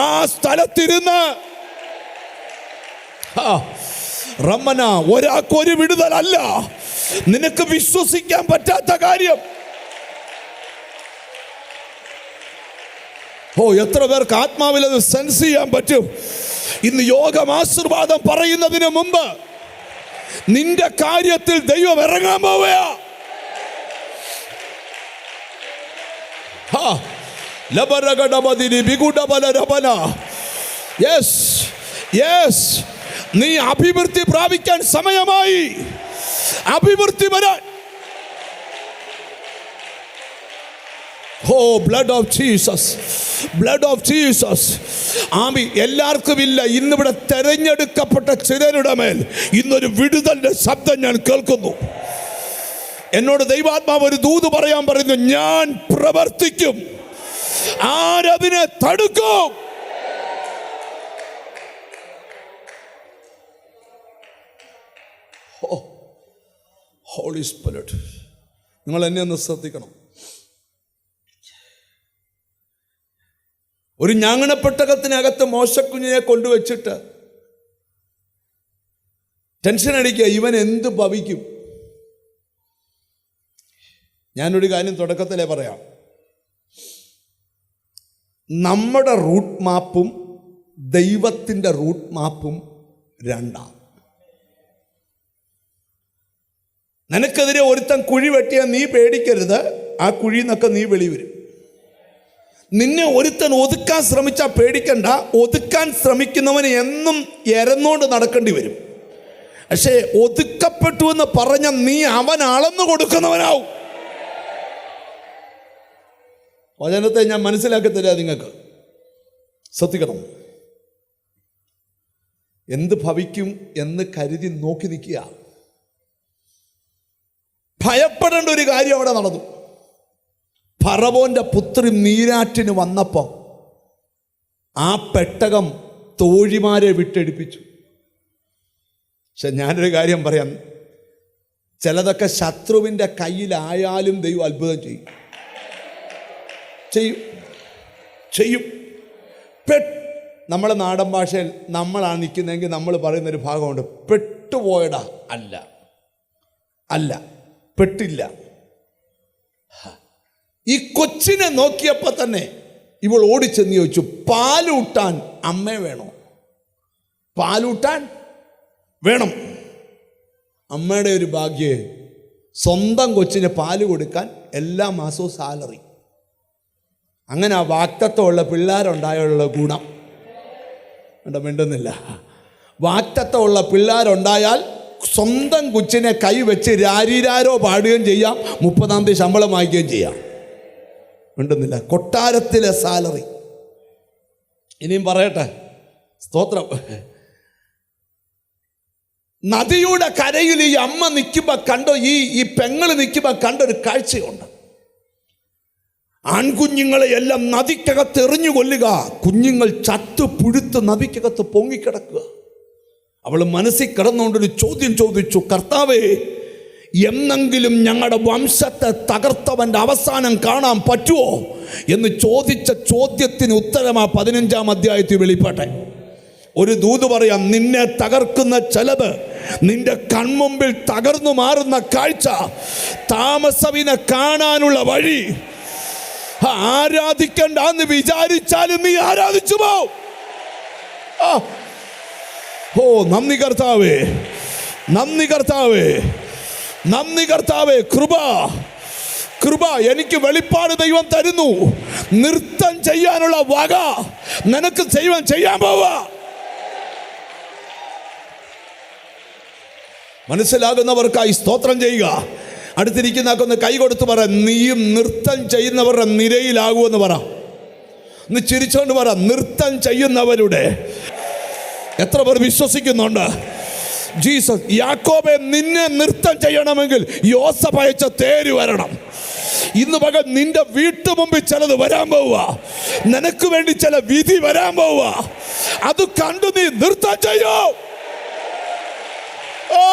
ആ സ്ഥലത്തിരുന്ന് റമ്മന ഒരാൾക്കൊരു വിടുതലല്ല. നിനക്ക് വിശ്വസിക്കാൻ പറ്റാത്ത കാര്യം. എത്ര പേർക്ക് ആത്മാവിൽ അത് സെൻസ് ചെയ്യാൻ പറ്റും? ഇന്ന് യോഗം ആശീർവാദം പറയുന്നതിന് മുമ്പ് നിന്റെ കാര്യത്തിൽ ദൈവം ഇറങ്ങാൻ പോവുകയാ. നീ അഭിവൃദ്ധി പ്രാപിക്കാൻ സമയമായി. അഭിവൃദ്ധി വരാൻ. Blood of Jesus, blood of Jesus. ആമി എല്ലാവർക്കും ഇല്ല. ഇന്നിവിടെ തെരഞ്ഞെടുക്കപ്പെട്ട ചിലരുടെ മേൽ ഇന്നൊരു വിടുതലിന്റെ ശബ്ദം ഞാൻ കേൾക്കുന്നു. എന്നോട് ദൈവാത്മാവ് ഒരു ദൂത് പറയാൻ പറയുന്നു, ഞാൻ പ്രവർത്തിക്കും, ആരതിനെ തടുക്കും. ഹോളി സ്പിരിറ്റ്, നിങ്ങൾ എന്നെ ഒന്ന് ശ്രദ്ധിക്കണം. ഒരു ഞാങ്ങണപ്പെട്ടകത്തിനകത്ത് മോശക്കുഞ്ഞിനെ കൊണ്ടുവച്ചിട്ട് ടെൻഷൻ അടിക്കുക, ഇവൻ എന്ത് ഭവിക്കും. ഞാനൊരു കാര്യം തുടക്കത്തിലേ പറയാം. നമ്മുടെ റൂട്ട് മാപ്പും ദൈവത്തിൻ്റെ റൂട്ട് മാപ്പും രണ്ടാണ്. നിനക്കെതിരെ ഒരുത്തൻ കുഴി വെട്ടിയാൽ നീ പേടിക്കരുത്, ആ കുഴിയിൽ നിന്നൊക്കെ നീ വെളി വരും. നിന്നെ ഒരുത്തൻ ഒതുക്കാൻ ശ്രമിച്ചാൽ പേടിക്കണ്ട. ഒതുക്കാൻ ശ്രമിക്കുന്നവന് എന്നും എരന്നോണ്ട് നടക്കേണ്ടി വരും. പക്ഷേ ഒതുക്കപ്പെട്ടു എന്ന് പറഞ്ഞ നീ അവൻ അളന്നു കൊടുക്കുന്നവനാവും. വചനത്തെ ഞാൻ മനസ്സിലാക്കി തരാം നിങ്ങൾക്ക്. ശ്രദ്ധിക്കണം. എന്ത് ഭവിക്കും എന്ന് കരുതി നോക്കി നിൽക്കുക. ഭയപ്പെടേണ്ട ഒരു കാര്യം അവിടെ നടന്നു. ഫറവോന്റെ പുത്രി നീരാറ്റിന് വന്നപ്പോൾ ആ പെട്ടകം തോഴിമാരെ വിട്ടെടുപ്പിച്ചു. പക്ഷെ ഞാനൊരു കാര്യം പറയാം, ചിലതൊക്കെ ശത്രുവിൻ്റെ കയ്യിലായാലും ദൈവം അത്ഭുതം ചെയ്യും. നമ്മളെ നാടൻ ഭാഷയിൽ നമ്മളാണ് നിൽക്കുന്നതെങ്കിൽ നമ്മൾ പറയുന്നൊരു ഭാഗമുണ്ട്, പെട്ടുപോയടാ. അല്ല പെട്ടില്ല. ഈ കൊച്ചിനെ നോക്കിയപ്പോൾ തന്നെ ഇവൾ ഓടിച്ചെന്ന് ചോദിച്ചു, പാലൂട്ടാൻ അമ്മ വേണോ? പാലൂട്ടാൻ വേണം. അമ്മയുടെ ഒരു ഭാഗ്യേ, സ്വന്തം കൊച്ചിന് പാല് കൊടുക്കാൻ എല്ലാ മാസവും സാലറി. അങ്ങനെ ആ വാക്തത്വമുള്ള പിള്ളേരുണ്ടായുള്ള ഗുണം മിണ്ടുന്നില്ല. വാക്തത്വമുള്ള പിള്ളേരുണ്ടായാൽ സ്വന്തം കൊച്ചിനെ കൈവച്ച് രാരീരാരോ പാടുകയും ചെയ്യാം, 30-ാം തീയതി ശമ്പളം വാങ്ങിക്കുകയും ചെയ്യാം. മിണ്ടുന്നില്ല. കൊട്ടാരത്തിലെ സാലറി. ഇനിയും പറയട്ടെ, സ്തോത്രം. നദിയുടെ കരയിൽ ഈ അമ്മ നിൽക്കുമ്പോൾ കണ്ടോ, ഈ പെങ്ങൾ നിൽക്കുമ്പോൾ കണ്ടൊരു കാഴ്ചയുണ്ട്. ആൺകുഞ്ഞുങ്ങളെ എല്ലാം നദിക്കകത്ത് എറിഞ്ഞു കൊല്ലുക, കുഞ്ഞുങ്ങൾ ചത്തു പുഴുത്ത് നദിക്കകത്ത് പൊങ്ങിക്കിടക്കുക. അവൾ മനസ്സിൽ കിടന്നുകൊണ്ടൊരു ചോദ്യം ചോദിച്ചു, കർത്താവേ, എന്നെങ്കിലും ഞങ്ങളുടെ വംശത്തെ തകർത്തവൻ്റെ അവസാനം കാണാൻ പറ്റുമോ എന്ന് ചോദിച്ച ചോദ്യത്തിന് ഉത്തരമാ 15-ാം അധ്യായത്തിൽ വെളിപ്പെട്ടെ. ഒരു ദൂത് പറയാം, നിന്നെ തകർക്കുന്ന ചിലത് നിന്റെ കൺമുമ്പിൽ തകർന്നു മാറുന്ന കാഴ്ച, താമസവിനെ കാണാനുള്ള വഴി. ആരാധിക്കണ്ടെന്ന് വിചാരിച്ചാലും നീ ആരാധിച്ചു പോവും. ഓ നന്ദി കർത്താവേ, നന്ദി കർത്താവേ, നന്ദി കർത്താവേ. കൃപ എനിക്ക് വെളിപ്പാട് ദൈവം തരുന്നു. നൃത്തം ചെയ്യാനുള്ള വക നിനക്ക് ദൈവം ചെയ്യാൻ പോവാ. മനസ്സിലാകുന്നവർക്കായി സ്തോത്രം ചെയ്യുക. അടുത്തിരിക്കുന്നവർക്കൊന്ന് കൈ കൊടുത്ത് പറ, നീയും നൃത്തം ചെയ്യുന്നവരുടെ നിരയിലാകുമെന്ന് പറ. ഒന്ന് ചിരിച്ചോണ്ട് പറ, നൃത്തം ചെയ്യുന്നവരുടെ. എത്ര പേർ വിശ്വസിക്കുന്നുണ്ട്? ജീസസ്, യാക്കോബെ, നിന്നെ നൃത്തം ചെയ്യണമെങ്കിൽ യോസഫ് അയച്ച തേര് വരണം. ഇന്ന് പകൽ നിന്റെ വീട്ടു മുമ്പിൽ ചിലത് വരാൻ പോവുക. നിനക്ക് വേണ്ടി ചില വിധി വരാൻ പോവുക. അത് കണ്ടു നീ നൃത്തം ചെയ്യോ. ഓ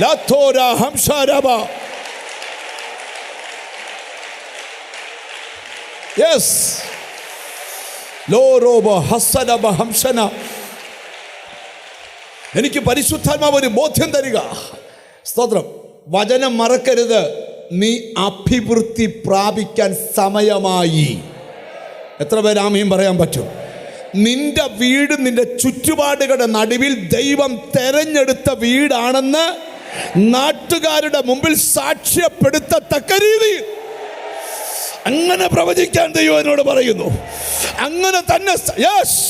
ലാത്തോര ഹംസാരബ. യെസ് ലോരോബ ഹസനബ ഹംസന. എനിക്ക് പരിശുദ്ധാത്മാവ് ഒരു ബോധ്യം തരിക. സ്തോത്രം. വചനം മറക്കരുത്. നീ അഭിവൃദ്ധി പ്രാപിക്കാൻ സമയമായി. എത്ര പേര് ആമീൻ പറയാൻ പറ്റും? നിന്റെ വീട് നിന്റെ ചുറ്റുപാടുകളുടെ നടുവിൽ ദൈവം തെരഞ്ഞെടുത്ത വീടാണെന്ന് നാട്ടുകാരുടെ മുമ്പിൽ സാക്ഷ്യപ്പെടുത്തത്തക്ക രീതിയിൽ അങ്ങനെ പ്രവചിക്കാൻ ദൈവം എന്നോട് പറയുന്നു. അങ്ങനെ തന്നെ. യെസ്,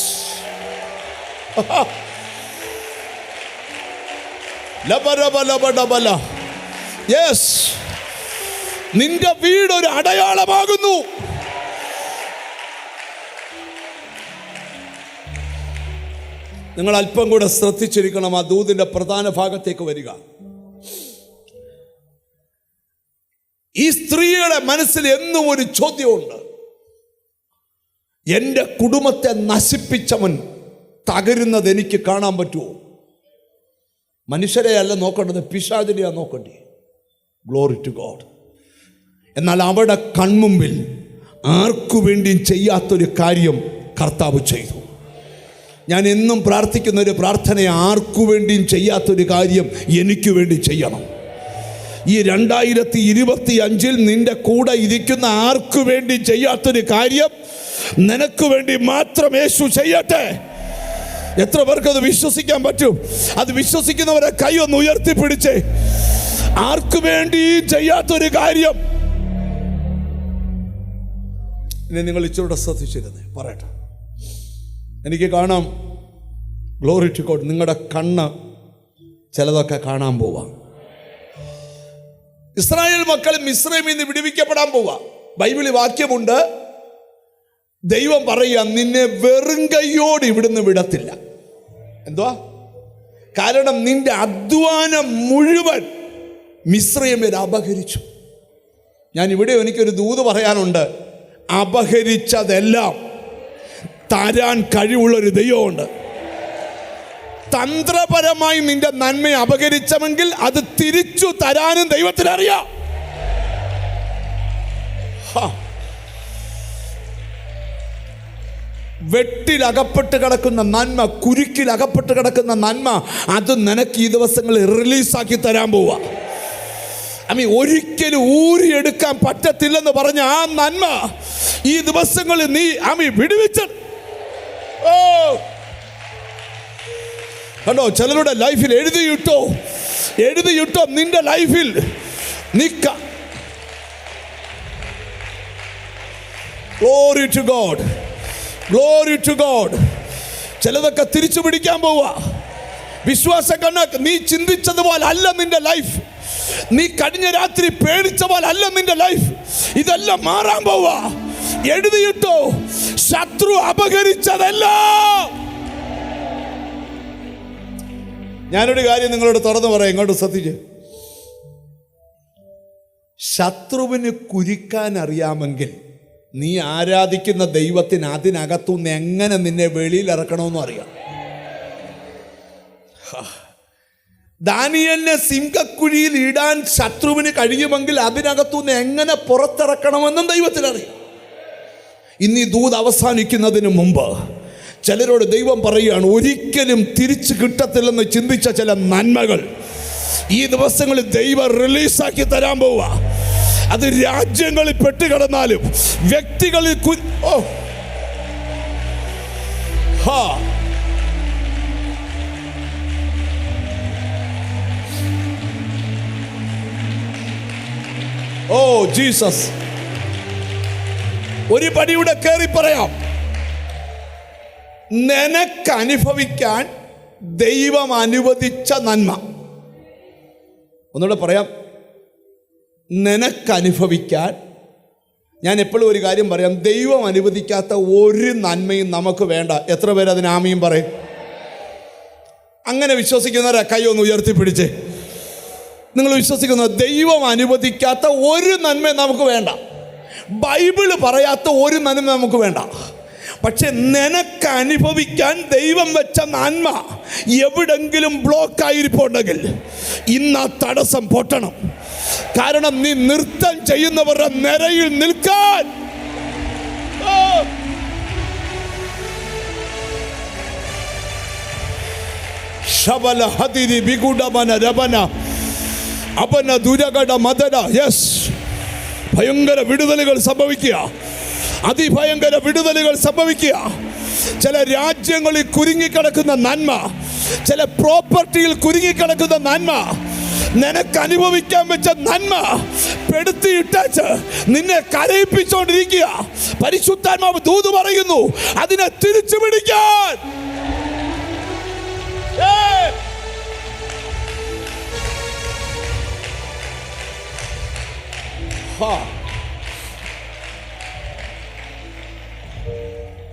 യെസ്, നിന്റെ വീട് ഒരു അടയാളമാകുന്നു. നിങ്ങൾ അല്പം കൂടെ ശ്രദ്ധിച്ചിരിക്കണം. ആ ദൂതിന്റെ പ്രധാന ഭാഗത്തേക്ക് വരിക. ഈ സ്ത്രീയുടെ മനസ്സിൽ എന്നും ഒരു ചോദ്യമുണ്ട്. എൻ്റെ കുടുംബത്തെ നശിപ്പിച്ചവൻ തകരുന്നത് എനിക്ക് കാണാൻ പറ്റുമോ? മനുഷ്യരെ അല്ല നോക്കേണ്ടത്, പിശാചിനെയാണ് നോക്കേണ്ടത്. Glory to God. എന്നാൽ അവിടെ കൺമുമ്പിൽ ആർക്കു വേണ്ടിയും ചെയ്യാത്തൊരു കാര്യം കർത്താവ് ചെയ്തു. ഞാൻ എന്നും പ്രാർത്ഥിക്കുന്ന ഒരു പ്രാർത്ഥന, ആർക്കു വേണ്ടിയും ചെയ്യാത്തൊരു കാര്യം എനിക്ക് വേണ്ടി ചെയ്യണം. ഈ 2025 നിന്റെ കൂടെ ഇരിക്കുന്ന ആർക്കു വേണ്ടി ചെയ്യാത്തൊരു കാര്യം നിനക്ക് വേണ്ടി മാത്രം യേശു ചെയ്യട്ടെ. എത്ര പേർക്ക് അത് വിശ്വസിക്കാൻ പറ്റും? അത് വിശ്വസിക്കുന്നവരെ കൈ ഒന്ന് ഉയർത്തിപ്പിടിച്ചേ. ആർക്കു വേണ്ടി ചെയ്യാത്തൊരു കാര്യം ഇനി നിങ്ങൾ ഇച്ചിരൂടെ ശ്രദ്ധിച്ചിരുന്നേ പറയട്ടെ. എനിക്ക് കാണാം, ഗ്ലോറി ടു ഗോഡ്, നിങ്ങളുടെ കണ്ണ് ചിലതൊക്കെ കാണാൻ പോവാം. ഇസ്രായേൽ മക്കൾ മിസ്രൈമിൽ നിന്ന് വിടുവിക്കപ്പെടാൻ പോവാ. ബൈബിളിൽ വാക്യമുണ്ട്, ദൈവം പറയുക, നിന്നെ വെറും കൈയോട് ഇവിടുന്ന് വിടത്തില്ല. എന്തുവാ? കാരണം നിന്റെ അധ്വാനം മുഴുവൻ മിസ്രൈമ്യർ അപഹരിച്ചു. ഞാൻ ഇവിടെ എനിക്കൊരു ദൂത് പറയാനുണ്ട്. അപഹരിച്ചതെല്ലാം തരാൻ കഴിവുള്ളൊരു ദൈവമുണ്ട്. തന്ത്രപരമായി നിന്റെ നന്മയെ അപഹരിച്ചമെങ്കിൽ അത് തിരിച്ചു തരാനും ദൈവത്തിനറിയാം. വെട്ടിലകപ്പെട്ട് കിടക്കുന്ന നന്മ, കുരുക്കിലകപ്പെട്ട് കിടക്കുന്ന നന്മ, അത് നിനക്ക് ഈ ദിവസങ്ങളിൽ റിലീസാക്കി തരാൻ പോവാ. ഒരിക്കലും ഊരിയെടുക്കാൻ പറ്റത്തില്ലെന്ന് പറഞ്ഞ ആ നന്മ ഈ ദിവസങ്ങളിൽ നീ വിടുവിച്ച. കണ്ടോ, ചിലരുടെ ലൈഫിൽ എഴുതിയിട്ടോ നിന്റെ ലൈഫിൽ നിക്ക. Glory to God, glory to God. ചിലതൊക്കെ തിരിച്ചു പിടിക്കാൻ പോവാ. വിശ്വാസം കണ്ണാക്ക്. നീ ചിന്തിച്ചതുപോലെ അല്ല നിന്റെ ലൈഫ്. നീ കഴിഞ്ഞ രാത്രി പേടിച്ച പോലെ അല്ല നിന്റെ ലൈഫ്. ഇതെല്ലാം മാറാൻ പോവാ. എഴുതിയിട്ടോ, ശത്രു അപഹരിച്ചതെല്ലാം. ഞാനൊരു കാര്യം നിങ്ങളോട് തുറന്നു പറയാം, ഇങ്ങോട്ട് ശ്രദ്ധിച്ച്. ശത്രുവിന് കുരുക്കാൻ അറിയാമെങ്കിൽ നീ ആരാധിക്കുന്ന ദൈവത്തിന് അതിനകത്തുനിന്ന് എങ്ങനെ നിന്നെ വെളിയിൽ ഇറക്കണമെന്നും അറിയാം. ദാനിയേലിനെ സിംഹക്കുഴിയിൽ ഇടാൻ ശത്രുവിന് കഴിയുമെങ്കിൽ അതിനകത്തുനിന്ന് എങ്ങനെ പുറത്തിറക്കണമെന്നും ദൈവത്തിനറിയാം. ഇന്ന് ഈ ദൂത് അവസാനിക്കുന്നതിന് മുമ്പ് ചിലരോട് ദൈവം പറയുകയാണ്, ഒരിക്കലും തിരിച്ചു കിട്ടത്തില്ലെന്ന് ചിന്തിച്ച ചില നന്മകൾ ഈ ദിവസങ്ങളിൽ ദൈവം റിലീസാക്കി തരാൻ പോവുക. അത് രാജ്യങ്ങളിൽ പെട്ടുകിടന്നാലും വ്യക്തികളിൽ ജീസസ്. ഒരു പടിയുടെ കയറി പറയാം, നിനക്കനുഭവിക്കാൻ ദൈവം അനുവദിച്ച നന്മ. ഒന്നുകൂടെ പറയാം, നിനക്കനുഭവിക്കാൻ. ഞാൻ എപ്പോഴും ഒരു കാര്യം പറയാം, ദൈവം അനുവദിക്കാത്ത ഒരു നന്മയും നമുക്ക് വേണ്ട. എത്ര പേര് അതിന് ആമീൻ പറയും? അങ്ങനെ വിശ്വസിക്കുന്നവരെ കൈ ഒന്ന് ഉയർത്തിപ്പിടിച്ച്. നിങ്ങൾ വിശ്വസിക്കുന്ന ദൈവം അനുവദിക്കാത്ത ഒരു നന്മയും നമുക്ക് വേണ്ട. ബൈബിള് പറയാത്ത ഒരു നന്മ നമുക്ക് വേണ്ട. പക്ഷെ നിനക്ക് അനുഭവിക്കാൻ ദൈവം വെച്ച നന്മ എവിടെങ്കിലും ബ്ലോക്ക് ആയിരിപ്പുണ്ടെങ്കിൽ ഇന്ന് ആ തടസ്സം പൊട്ടണം. കാരണം നീ നൃത്തം ചെയ്യുന്നവരുടെ നിരയിൽ നിൽക്കാൻ ഭയങ്കര വിടുതലുകൾ സംഭവിക്കുക. അതിഭയങ്കര വിടുതലുകൾ സംഭവിക്കുക. ചില രാജ്യങ്ങളിൽ കുരുങ്ങിക്കിടക്കുന്ന നന്മ, ചില പ്രോപ്പർട്ടിയിൽ കുരുങ്ങിക്കിടക്കുന്ന നന്മ, നിനക്ക് അനുഭവിക്കാൻ വെച്ച നന്മ പെടുത്തിയിട്ടേച്ച് നിന്നെ കരയിപ്പിച്ചുകൊണ്ടിരിക്കുക. പരിശുദ്ധാത്മാവ് ദൂത് പറയുന്നു, അതിനെ തിരിച്ചു പിടിക്കാൻ.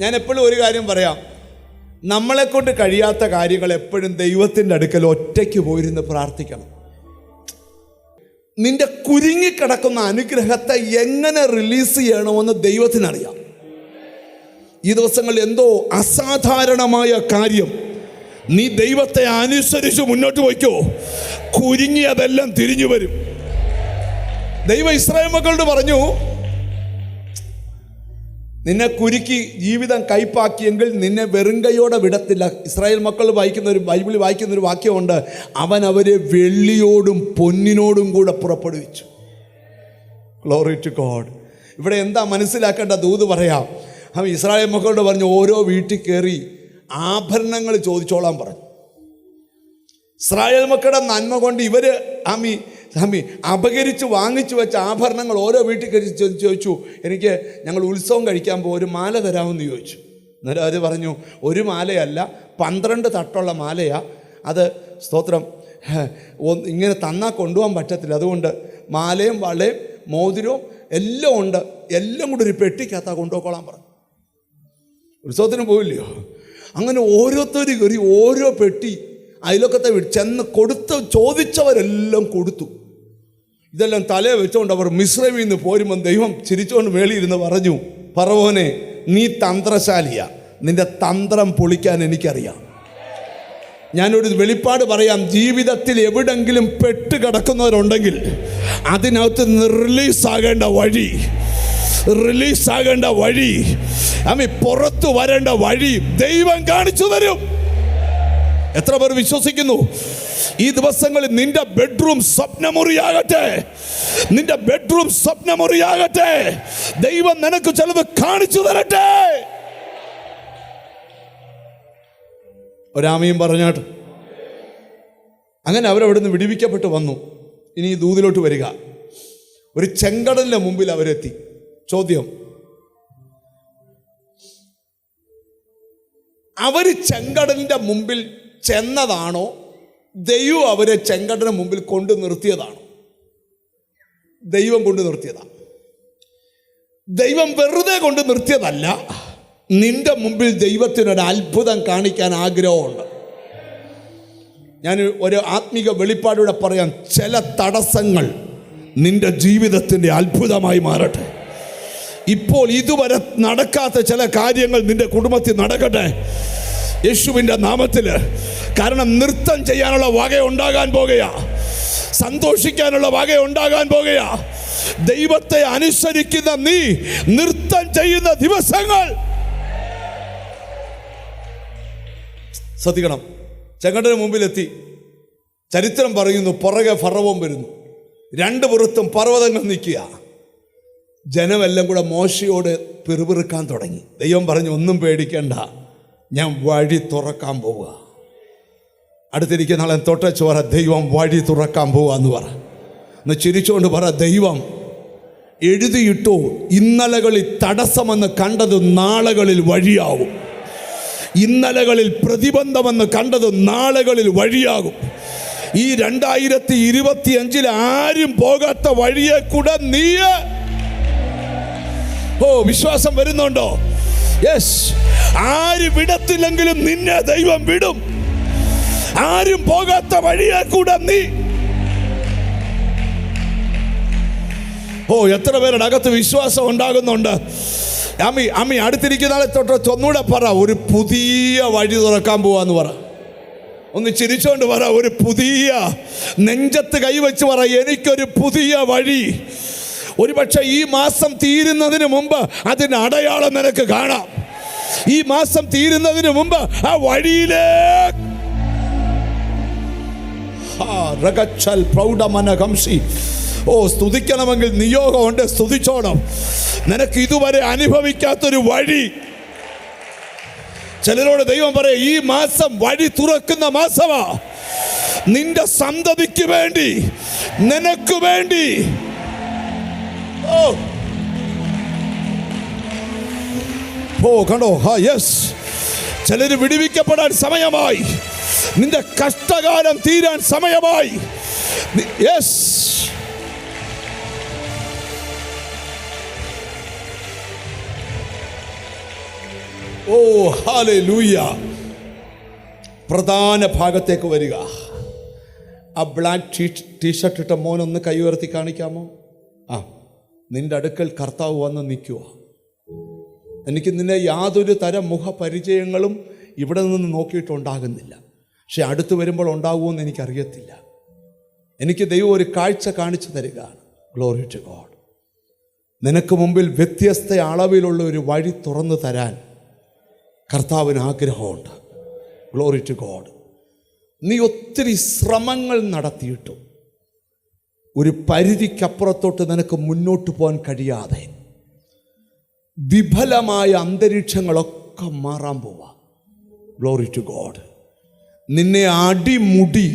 ഞാൻ എപ്പോഴും ഒരു കാര്യം പറയാം, നമ്മളെ കൊണ്ട് കഴിയാത്ത കാര്യങ്ങൾ എപ്പോഴും ദൈവത്തിൻ്റെ അടുക്കൽ ഒറ്റയ്ക്ക് പോയിരുന്ന് പ്രാർത്ഥിക്കണം. നിന്റെ കുരുങ്ങിക്കിടക്കുന്ന അനുഗ്രഹത്തെ എങ്ങനെ റിലീസ് ചെയ്യണമെന്ന് ദൈവത്തിനറിയാം. ഈ ദിവസങ്ങളിൽ എന്തോ അസാധാരണമായ കാര്യം നീ ദൈവത്തെ അനുസരിച്ച് മുന്നോട്ട് പോയിക്കോ, കുരുങ്ങിയതെല്ലാം തിരിഞ്ഞു വരും. ദൈവം ഇസ്രായേൽ മക്കളോട് പറഞ്ഞു, നിന്നെ കുരുക്കി ജീവിതം കൈപ്പാക്കിയെങ്കിൽ നിന്നെ വെറും കൈയോടെ വിടത്തില്ല. ഇസ്രായേൽ മക്കൾ ബൈബിളിൽ വായിക്കുന്നൊരു വാക്യമുണ്ട്, അവൻ അവരെ വെള്ളിയോടും പൊന്നിനോടും കൂടെ പുറപ്പെടുവിച്ചു. Glory to God. ഇവിടെ എന്താ മനസ്സിലാക്കേണ്ട ദൂത് പറയാം. അവൻ ഇസ്രായേൽ മക്കളോട് പറഞ്ഞു, ഓരോ വീട്ടിൽ കയറി ആഭരണങ്ങൾ ചോദിച്ചോളാൻ പറഞ്ഞു. ഇസ്രായേൽ മക്കളുടെ നന്മ കൊണ്ട് ഇവർ സ്വാമി അപകരിച്ച് വാങ്ങിച്ചു വെച്ച ആഭരണങ്ങൾ ഓരോ വീട്ടിൽ കഴിച്ച് ചോദിച്ചു, എനിക്ക് ഞങ്ങൾ ഉത്സവം കഴിക്കാൻ പോകും, ഒരു മാല തരാമെന്ന് ചോദിച്ചു. അന്നേരം അവർ പറഞ്ഞു, ഒരു മാലയല്ല 12 തട്ടുള്ള മാലയാ, അത് സ്തോത്രം ഇങ്ങനെ തന്നാൽ കൊണ്ടുപോകാൻ പറ്റത്തില്ല, അതുകൊണ്ട് മാലയും വളയും മോതിരവും എല്ലാം ഉണ്ട്, എല്ലാം കൂടി ഒരു പെട്ടിക്കകത്താ കൊണ്ടുപോയിക്കോളാൻ പറഞ്ഞു. ഉത്സവത്തിന് പോയില്ലയോ? അങ്ങനെ ഓരോരുത്തർ കയറി ഓരോ പെട്ടി അയലൊക്കത്തെ ചെന്ന് ചോദിച്ചവരെല്ലാം കൊടുത്തു. ഇതെല്ലാം തലയെ വെച്ചുകൊണ്ട് അവർ മിസ്രൈമിൽ നിന്ന് പോരുമ്പം ദൈവം ചിരിച്ചുകൊണ്ട് മേളിയിരുന്ന് പറഞ്ഞു, ഫറവോനെ നീ തന്ത്രശാലിയാ, നിന്റെ തന്ത്രം പൊളിക്കാൻ എനിക്കറിയാം. ഞാനൊരു വെളിപ്പാട് പറയാം, ജീവിതത്തിൽ എവിടെങ്കിലും പെട്ട് കിടക്കുന്നവരുണ്ടെങ്കിൽ അതിനകത്ത് റിലീസാകേണ്ട വഴി പുറത്തു വരേണ്ട വഴി ദൈവം കാണിച്ചു തരും. എത്ര പേർ വിശ്വസിക്കുന്നു? ഈ ദിവസങ്ങളിൽ നിന്റെ ബെഡ്റൂം സ്വപ്നമുറിയാകട്ടെ. ദൈവം നിനക്ക് ചിലത് കാണിച്ചു തരട്ടെ. ഒരാമയും പറഞ്ഞാട്ട് അങ്ങനെ അവരവിടുന്ന് വിടിവിക്കപ്പെട്ട് വന്നു. ഇനി ഈ ദൂതിലോട്ട് വരിക. ഒരു ചെങ്കടലിന്റെ മുമ്പിൽ അവരെത്തി. ചോദ്യം, അവര് ചെങ്കടലിന്റെ മുമ്പിൽ ചെന്നതാണോ ദൈവം അവരെ ചെങ്കടലിന് മുമ്പിൽ കൊണ്ടു നിർത്തിയതാണോ? ദൈവം കൊണ്ടു നിർത്തിയതാണ്. ദൈവം വെറുതെ കൊണ്ട് നിർത്തിയതല്ല. നിന്റെ മുമ്പിൽ ദൈവത്തിനൊരു അത്ഭുതം കാണിക്കാൻ ആഗ്രഹമുണ്ട്. ഞാൻ ഒരു ആത്മീക വെളിപ്പാടിലൂടെ പറയാം, ചില തടസ്സങ്ങൾ നിന്റെ ജീവിതത്തിൻ്റെ അത്ഭുതമായി മാറട്ടെ. ഇപ്പോൾ ഇതുവരെ നടക്കാത്ത ചില കാര്യങ്ങൾ നിന്റെ കുടുംബത്തിൽ നടക്കട്ടെ യേശുവിൻ്റെ നാമത്തിൽ. കാരണം നൃത്തം ചെയ്യാനുള്ള വക ഉണ്ടാകാൻ പോകുകയാ, സന്തോഷിക്കാനുള്ള വക ഉണ്ടാകാൻ പോകുകയാ. ദൈവത്തെ അനുസരിക്കുന്ന നീ നൃത്തം ചെയ്യുന്ന ദിവസങ്ങൾ ശ്രദ്ധിക്കണം. ചെങ്കടലിന് മുമ്പിലെത്തി. ചരിത്രം പറയുന്നു, പുറകെ ഫറവോൻ വരുന്നു, 2 പുറത്തും പർവ്വതങ്ങൾ നിൽക്കുക. ജനമെല്ലാം കൂടെ മോശയോട് പിറുപിറുക്കാൻ തുടങ്ങി. ദൈവം പറഞ്ഞു, ഒന്നും പേടിക്കണ്ട, ഞാൻ വഴി തുറക്കാൻ പോവുക. അടുത്തിരിക്കുന്ന ആളെ തൊട്ടച്ച് പറ, ദൈവം വഴി തുറക്കാൻ പോവുക എന്ന് പറ. എന്ന് ചിരിച്ചുകൊണ്ട് പറ, ദൈവം എഴുതിയിട്ടു, ഇന്നലകളിൽ തടസ്സമെന്ന് കണ്ടത് നാളുകളിൽ വഴിയാവും. ഇന്നലകളിൽ പ്രതിബന്ധമെന്ന് കണ്ടത് നാളുകളിൽ വഴിയാകും. ഈ 2025 ആരും പോകാത്ത വഴിയെ കൂടെ നീ വിശ്വാസം വരുന്നുണ്ടോ? യെസ്. ആര് വിടത്തില്ലെങ്കിലും നിന്നെ ദൈവം വിടും. ആരും പോകാത്ത വഴിയെ കൂടെ നീ. എത്ര പേരുടെ അകത്ത് വിശ്വാസം ഉണ്ടാകുന്നുണ്ട്? അമ്മി അടുത്തിരിക്കുന്ന ആളെ തൊട്ട് ഒന്നുകൂടെ പറ, ഒരു പുതിയ വഴി തുറക്കാൻ പോവാന്ന് പറ. ഒന്ന് ചിരിച്ചോണ്ട് പറ, ഒരു പുതിയ, നെഞ്ചത്ത് കൈവച്ച് പറ, എനിക്കൊരു പുതിയ വഴി. ഒരുപക്ഷെ ഈ മാസം തീരുന്നതിന് മുമ്പ് അതിന് അടയാളം നിനക്ക് കാണാം. ഈ മാസം തീരുന്നതിന് മുമ്പ് ആ വഴിയിലേ സ്തുതിക്കണമെങ്കിൽ നിയോഗമുണ്ട്, സ്തുതിച്ചോണം. നിനക്ക് ഇതുവരെ അനുഭവിക്കാത്തൊരു വഴി. ചിലരോട് ദൈവം പറയും, ഈ മാസം വഴി തുറക്കുന്ന മാസമാ. നിന്റെ സന്തതിക്ക് വേണ്ടി, നിനക്ക് വേണ്ടി. കണ്ടോ? യെസ്. ചിലര് വിടുവിക്കപ്പെടാൻ സമയമായി. നിന്റെ കഷ്ടകാലം തീരാൻ സമയമായി. യെസ്. ഹല്ലേലൂയ. പ്രധാന ഭാഗത്തേക്ക് വരിക. ആ ബ്ലാക്ക് ടീഷർട്ട് ഇട്ട മോനൊന്ന് കൈ ഉയർത്തി കാണിക്കാമോ? നിന്റെ അടുക്കൽ കർത്താവ് വന്ന് നിൽക്കുക. എനിക്ക് നിന്നെ യാതൊരു തരം മുഖപരിചയങ്ങളും ഇവിടെ നിന്ന് നോക്കിയിട്ടുണ്ടാകുന്നില്ല. പക്ഷെ അടുത്ത് വരുമ്പോൾ ഉണ്ടാകുമെന്ന് എനിക്കറിയത്തില്ല. എനിക്ക് ദൈവം ഒരു കാഴ്ച കാണിച്ചു തരികയാണ്. Glory to God. നിനക്ക് മുമ്പിൽ വ്യത്യസ്ത അളവിലുള്ള ഒരു വഴി തുറന്നു തരാൻ കർത്താവിന് ആഗ്രഹമുണ്ട്. Glory to God. നീ ഒത്തിരി ശ്രമങ്ങൾ നടത്തിയിട്ടും ഒരു പരിധിക്കപ്പുറത്തോട്ട് നിനക്ക് മുന്നോട്ട് പോകാൻ കഴിയാതെ വിഫലമായ അന്തരീക്ഷങ്ങളൊക്കെ മാറാൻ പോവാ. Glory to God. നിന്നെ അടിമുടി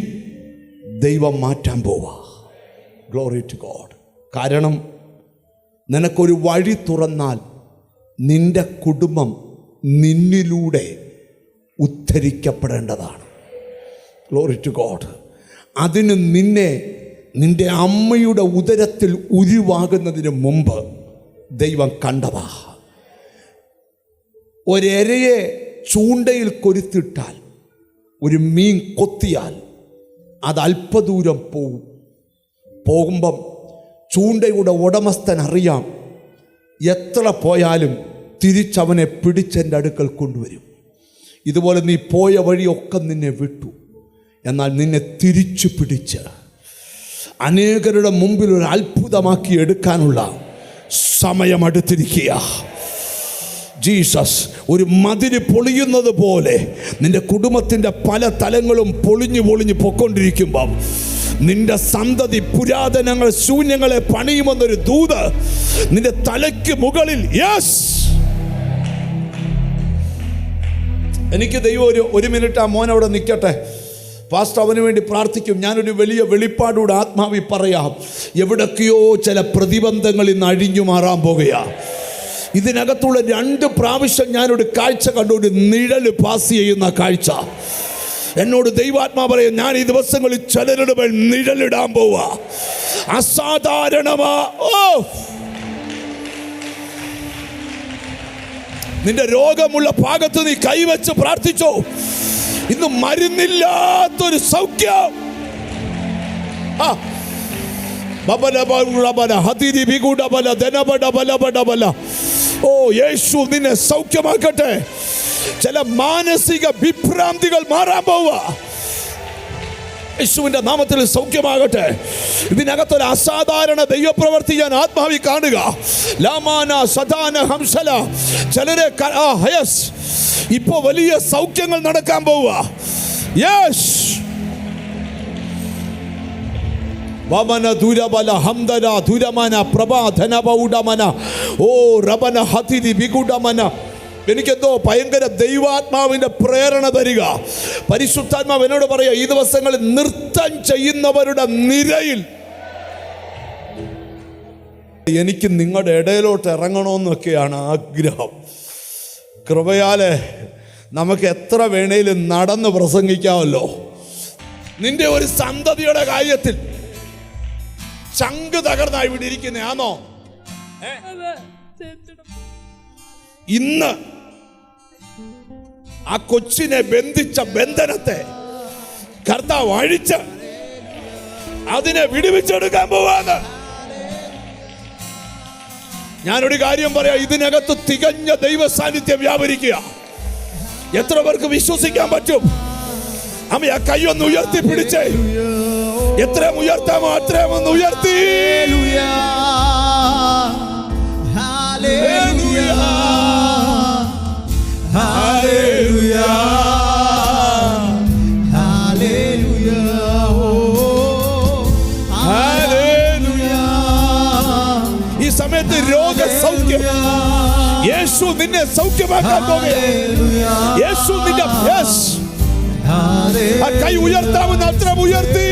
ദൈവം മാറ്റാൻ പോവാ. Glory to God. കാരണം നിനക്കൊരു വഴി തുറന്നാൽ നിന്റെ കുടുംബം നിന്നിലൂടെ ഉദ്ധരിക്കപ്പെടേണ്ടതാണ്. Glory to God. അതിന് നിന്റെ അമ്മയുടെ ഉദരത്തിൽ ഉരുവാകുന്നതിന് മുമ്പ് ദൈവം കണ്ടതാ. ഒരെരയെ ചൂണ്ടയിൽ കൊരുത്തിട്ടാൽ, ഒരു മീൻ കൊത്തിയാൽ അത് അല്പദൂരം പോകുമ്പം ചൂണ്ടയുടെ ഉടമസ്ഥൻ അറിയാം, എത്ര പോയാലും തിരിച്ചവനെ പിടിച്ചെൻ്റെ അടുക്കൽ കൊണ്ടുവരും. ഇതുപോലെ നീ പോയ വഴിയൊക്കെ നിന്നെ വിട്ടു, എന്നാൽ നിന്നെ തിരിച്ചു പിടിച്ച് അനേകരുടെ മുമ്പിൽ ഒരു അത്ഭുതമാക്കി എടുക്കാനുള്ള സമയം അടുത്തിരിക്കുക. ജീസസ്. ഒരു മതില് പൊളിയുന്നത് പോലെ നിന്റെ കുടുംബത്തിൻ്റെ പല തലങ്ങളും പൊളിഞ്ഞു പൊക്കൊണ്ടിരിക്കുമ്പം നിന്റെ സന്തതി പുരാതനങ്ങൾ ശൂന്യങ്ങളെ പണിയുമെന്നൊരു ദൂത് നിന്റെ തലയ്ക്ക് മുകളിൽ. യെസ്, എനിക്ക് ദൈവം ഒരു മിനിറ്റ് ആ മോൻ അവിടെ നിൽക്കട്ടെ. പാസ്റ്റർ അവന് വേണ്ടി പ്രാർത്ഥിക്കും. ഞാനൊരു വലിയ വെളിപ്പാടൂടെ ആത്മാവി പറയാം. എവിടൊക്കെയോ ചില പ്രതിബന്ധങ്ങൾ ഇന്ന് അഴിഞ്ഞു മാറാൻ പോകുകയാണ്. ഇതിനകത്തുള്ള 2 പ്രാവശ്യം ഞാനൊരു കാഴ്ച കണ്ടു, ഒരു നിഴൽ പാസ് ചെയ്യുന്ന കാഴ്ച. എന്നോട് ദൈവാത്മാ പറയും, ഞാൻ ഈ ദിവസങ്ങളിൽ ചിലരുടെ മേൽ നിഴലിടാൻ പോവാ. അസാധാരണമാ. നിന്റെ രോഗമുള്ള ഭാഗത്ത് നീ കൈവച്ച് പ്രാർത്ഥിച്ചോ. ഇന്ന് മരുന്നില്ലാത്തൊരു സൗഖ്യം. ഓ യേശു നിന്നെ സൗഖ്യമാക്കട്ടെ. ചില മാനസിക വിഭ്രാന്തികൾ മാറാൻ പോവാ. യേശുവിന്റെ നാമത്തിൽ സൗഖ്യമാകട്ടെ. ഇതിനകത്തൊരു അസാധാരണ ദൈവപ്രവൃത്തി ഞാൻ ആത്മാവി കാണുക. ലാമാന സദാന ഹംസല. ചിലരെ ഇപ്പോ വലിയ സൗഖ്യങ്ങൾ നടക്കാൻ പോവാ. യെസ്. വമന ദുരബല ഹംദന ദുരമന പ്രഭാധന ബൗഡമന ഓ റബന ഹതിരി ബിഗുഡമന. എനിക്കെന്തോ ഭയങ്കര ദൈവാത്മാവിൻ്റെ പ്രേരണ തരിക. പരിശുദ്ധാത്മാവ് എന്നോട് പറയാ, ഈ ദിവസങ്ങളിൽ നൃത്തം ചെയ്യുന്നവരുടെ നിരയിൽ എനിക്ക് നിങ്ങളുടെ ഇടയിലോട്ട് ഇറങ്ങണമെന്നൊക്കെയാണ് ആഗ്രഹം. കൃപയാലെ നമുക്ക് എത്ര വേണേലും നടന്ന് പ്രസംഗിക്കാമല്ലോ. നിന്റെ ഒരു സന്തതിയുടെ കാര്യത്തിൽ ചങ്ക് തകർന്നായി ഇവിടെ ഇരിക്കുന്നതാണോ? ഇന്ന് ആ കൊച്ചിനെ ബന്ധിച്ച ബന്ധനത്തെ കർത്താവ് അഴിച്ച് അതിനെ വിടുവിച്ചെടുക്കാൻ പോവാന്ന്. ഞാനൊരു കാര്യം പറയാം, ഇതിനകത്ത് തികഞ്ഞ ദൈവ സാന്നിധ്യം വ്യാപരിക്കുക. എത്ര പേർക്ക് വിശ്വസിക്കാൻ പറ്റും? അമ്മ ആ കൈയൊന്ന് ഉയർത്തി പിടിച്ചേ. എത്രയും ഉയർത്താമോ അത്രയും ഒന്ന് ഉയർത്തി. ഈ സമയത്ത് രോഗസൗഖ്യം യേശു നിന്നെ സൗഖ്യമാക്കാൻ പോകുകയാണ്. യേശു നിന്റെ ആ കൈ ഉയർത്താവുന്ന അത്രയും ഉയർത്തി.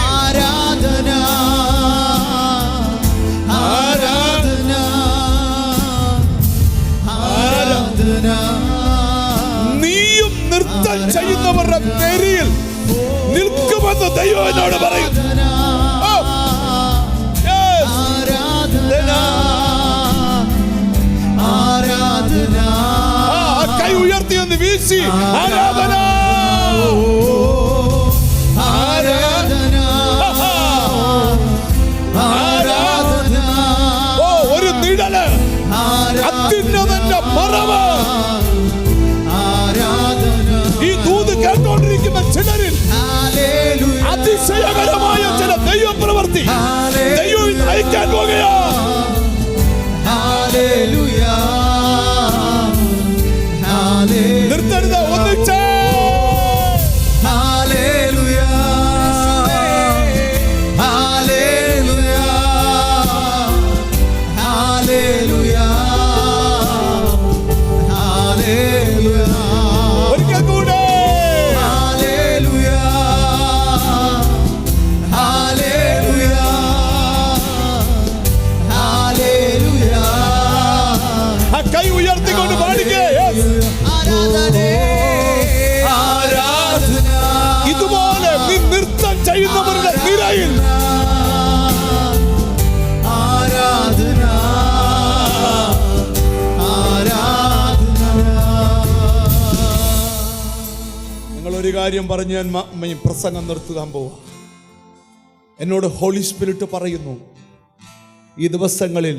ആരാധന ആരാധന ആരാധന. നീയും നൃത്തം ചെയ്യുന്നവരുടെ നേരിൽ നിൽക്കുമെന്ന് ദൈവം എന്നോട് പറയും. ആരാധന കൈ ഉയർത്തി ഒന്ന് വീശി. ആരാധന ആരാധന ആരാധന. ഓ ഒരു നിഴല്, അത്യുന്നതന്റെ മറവ്. ഈ ദൂത് കേട്ടോണ്ടിരിക്കുന്ന ചിലരിൽ അതിശയകരമായ ചില ദൈവപ്രവൃത്തി ദൈവം അയക്കാൻ പോകുകയാ. നിർത്തരുത്, ഒന്നിച്ച് കാര്യം പറഞ്ഞ് ഞാൻ പ്രസംഗം നിർത്തുവാൻ പോവാ. എന്നോട് ഹോളി സ്പിരിറ്റ് പറയുന്നു, ഈ ദിവസങ്ങളിൽ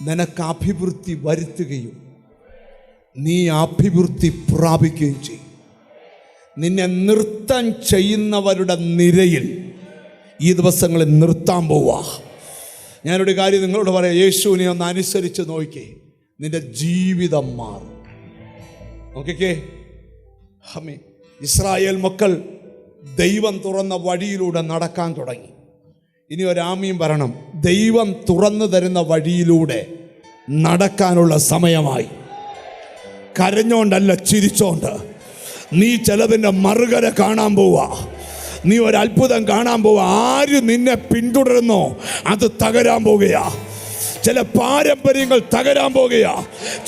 നിനക്ക് അഭിവൃദ്ധി വരുത്തുകയും നീ അഭിവൃദ്ധി പ്രാപിക്കുകയും ചെയ്യും. നിന്നെ നൃത്തം ചെയ്യുന്നവരുടെ നിരയിൽ ഈ ദിവസങ്ങളിൽ നിർത്താൻ പോവാ. ഞാനൊരു കാര്യം നിങ്ങളോട് പറയാം, യേശുവിനെ ഒന്ന് അനുസരിച്ച് നോക്കിക്കേ, നിന്റെ ജീവിതം മാറും. നോക്കിക്കേ, ഇസ്രായേൽ മക്കൾ ദൈവം തുറന്ന വഴിയിലൂടെ നടക്കാൻ തുടങ്ങി. ഇനി ഒരാമയും പറയണം, ദൈവം തുറന്നു തരുന്ന വഴിയിലൂടെ നടക്കാനുള്ള സമയമായി. കരഞ്ഞോണ്ടല്ല, ചിരിച്ചോണ്ട്. നീ ചിലതിൻ്റെ മറുകര കാണാൻ പോവാ. നീ ഒരത്ഭുതം കാണാൻ പോവാ. ആര് നിന്നെ പിന്തുടരുന്നോ അത് തകരാൻ പോകുകയാ. ചില പാരമ്പര്യങ്ങൾ തകരാൻ പോകുകയാ.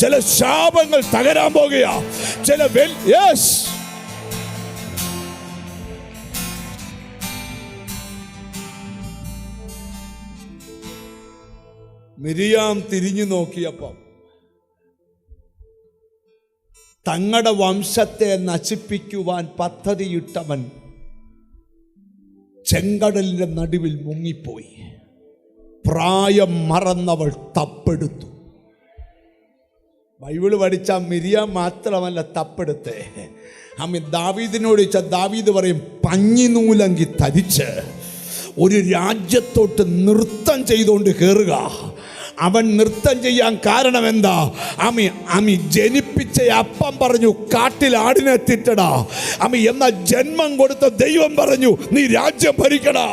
ചില ശാപങ്ങൾ തകരാൻ പോകുകയാ. ചില മിരിയാം തിരിഞ്ഞു നോക്കിയപ്പം തങ്ങളുടെ വംശത്തെ നശിപ്പിക്കുവാൻ പദ്ധതിയിട്ടവൻ ചെങ്കടലിന്റെ നടുവിൽ മുങ്ങിപ്പോയി. പ്രായം മറന്നവൾ തപ്പെടുത്തു. ബൈബിള് പഠിച്ച മിരിയാം മാത്രമല്ല തപ്പെടുത്തേ. ദാവീദിനോട് ചോദിച്ചാൽ ദാവീദ് പറയും, പഞ്ഞിനൂലങ്കി ധരിച്ച് ഒരു രാജ്യത്തോട്ട് നൃത്തം ചെയ്തുകൊണ്ട് കയറുക. അവൻ നൃത്തം ചെയ്യാൻ കാരണം എന്താ? ജനിപ്പിച്ച അപ്പം പറഞ്ഞു, കാട്ടിൽ ആടിനെ തിട്ടടാ. എന്ന ജന്മം കൊടുത്ത ദൈവം പറഞ്ഞു, നീ രാജ്യം ഭരിക്കടാ.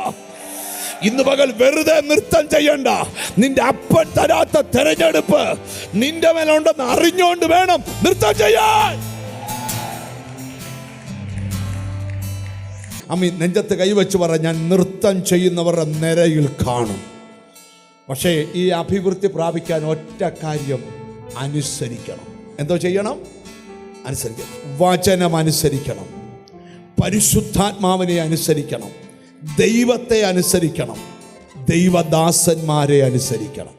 ഇന്ന് പകൽ വെറുതെ നൃത്തം ചെയ്യണ്ട. നിന്റെ അപ്പൻ തരാത്ത തെരഞ്ഞെടുപ്പ് നിന്റെ മേലുണ്ടെന്ന് അറിഞ്ഞുകൊണ്ട് വേണം നൃത്തം ചെയ്യാൻ. നെഞ്ചത്ത് കൈവച്ച് പറ, ഞാൻ നൃത്തം ചെയ്യുന്നവരുടെ നിരയിൽ കാണും. പക്ഷേ ഈ അഭിവൃദ്ധി പ്രാപിക്കാൻ ഒറ്റ കാര്യം, അനുസരിക്കണം. എന്തോ ചെയ്യണം? അനുസരിക്കണം. വചനം അനുസരിക്കണം, പരിശുദ്ധാത്മാവിനെ അനുസരിക്കണം, ദൈവത്തെ അനുസരിക്കണം, ദൈവദാസന്മാരെ അനുസരിക്കണം.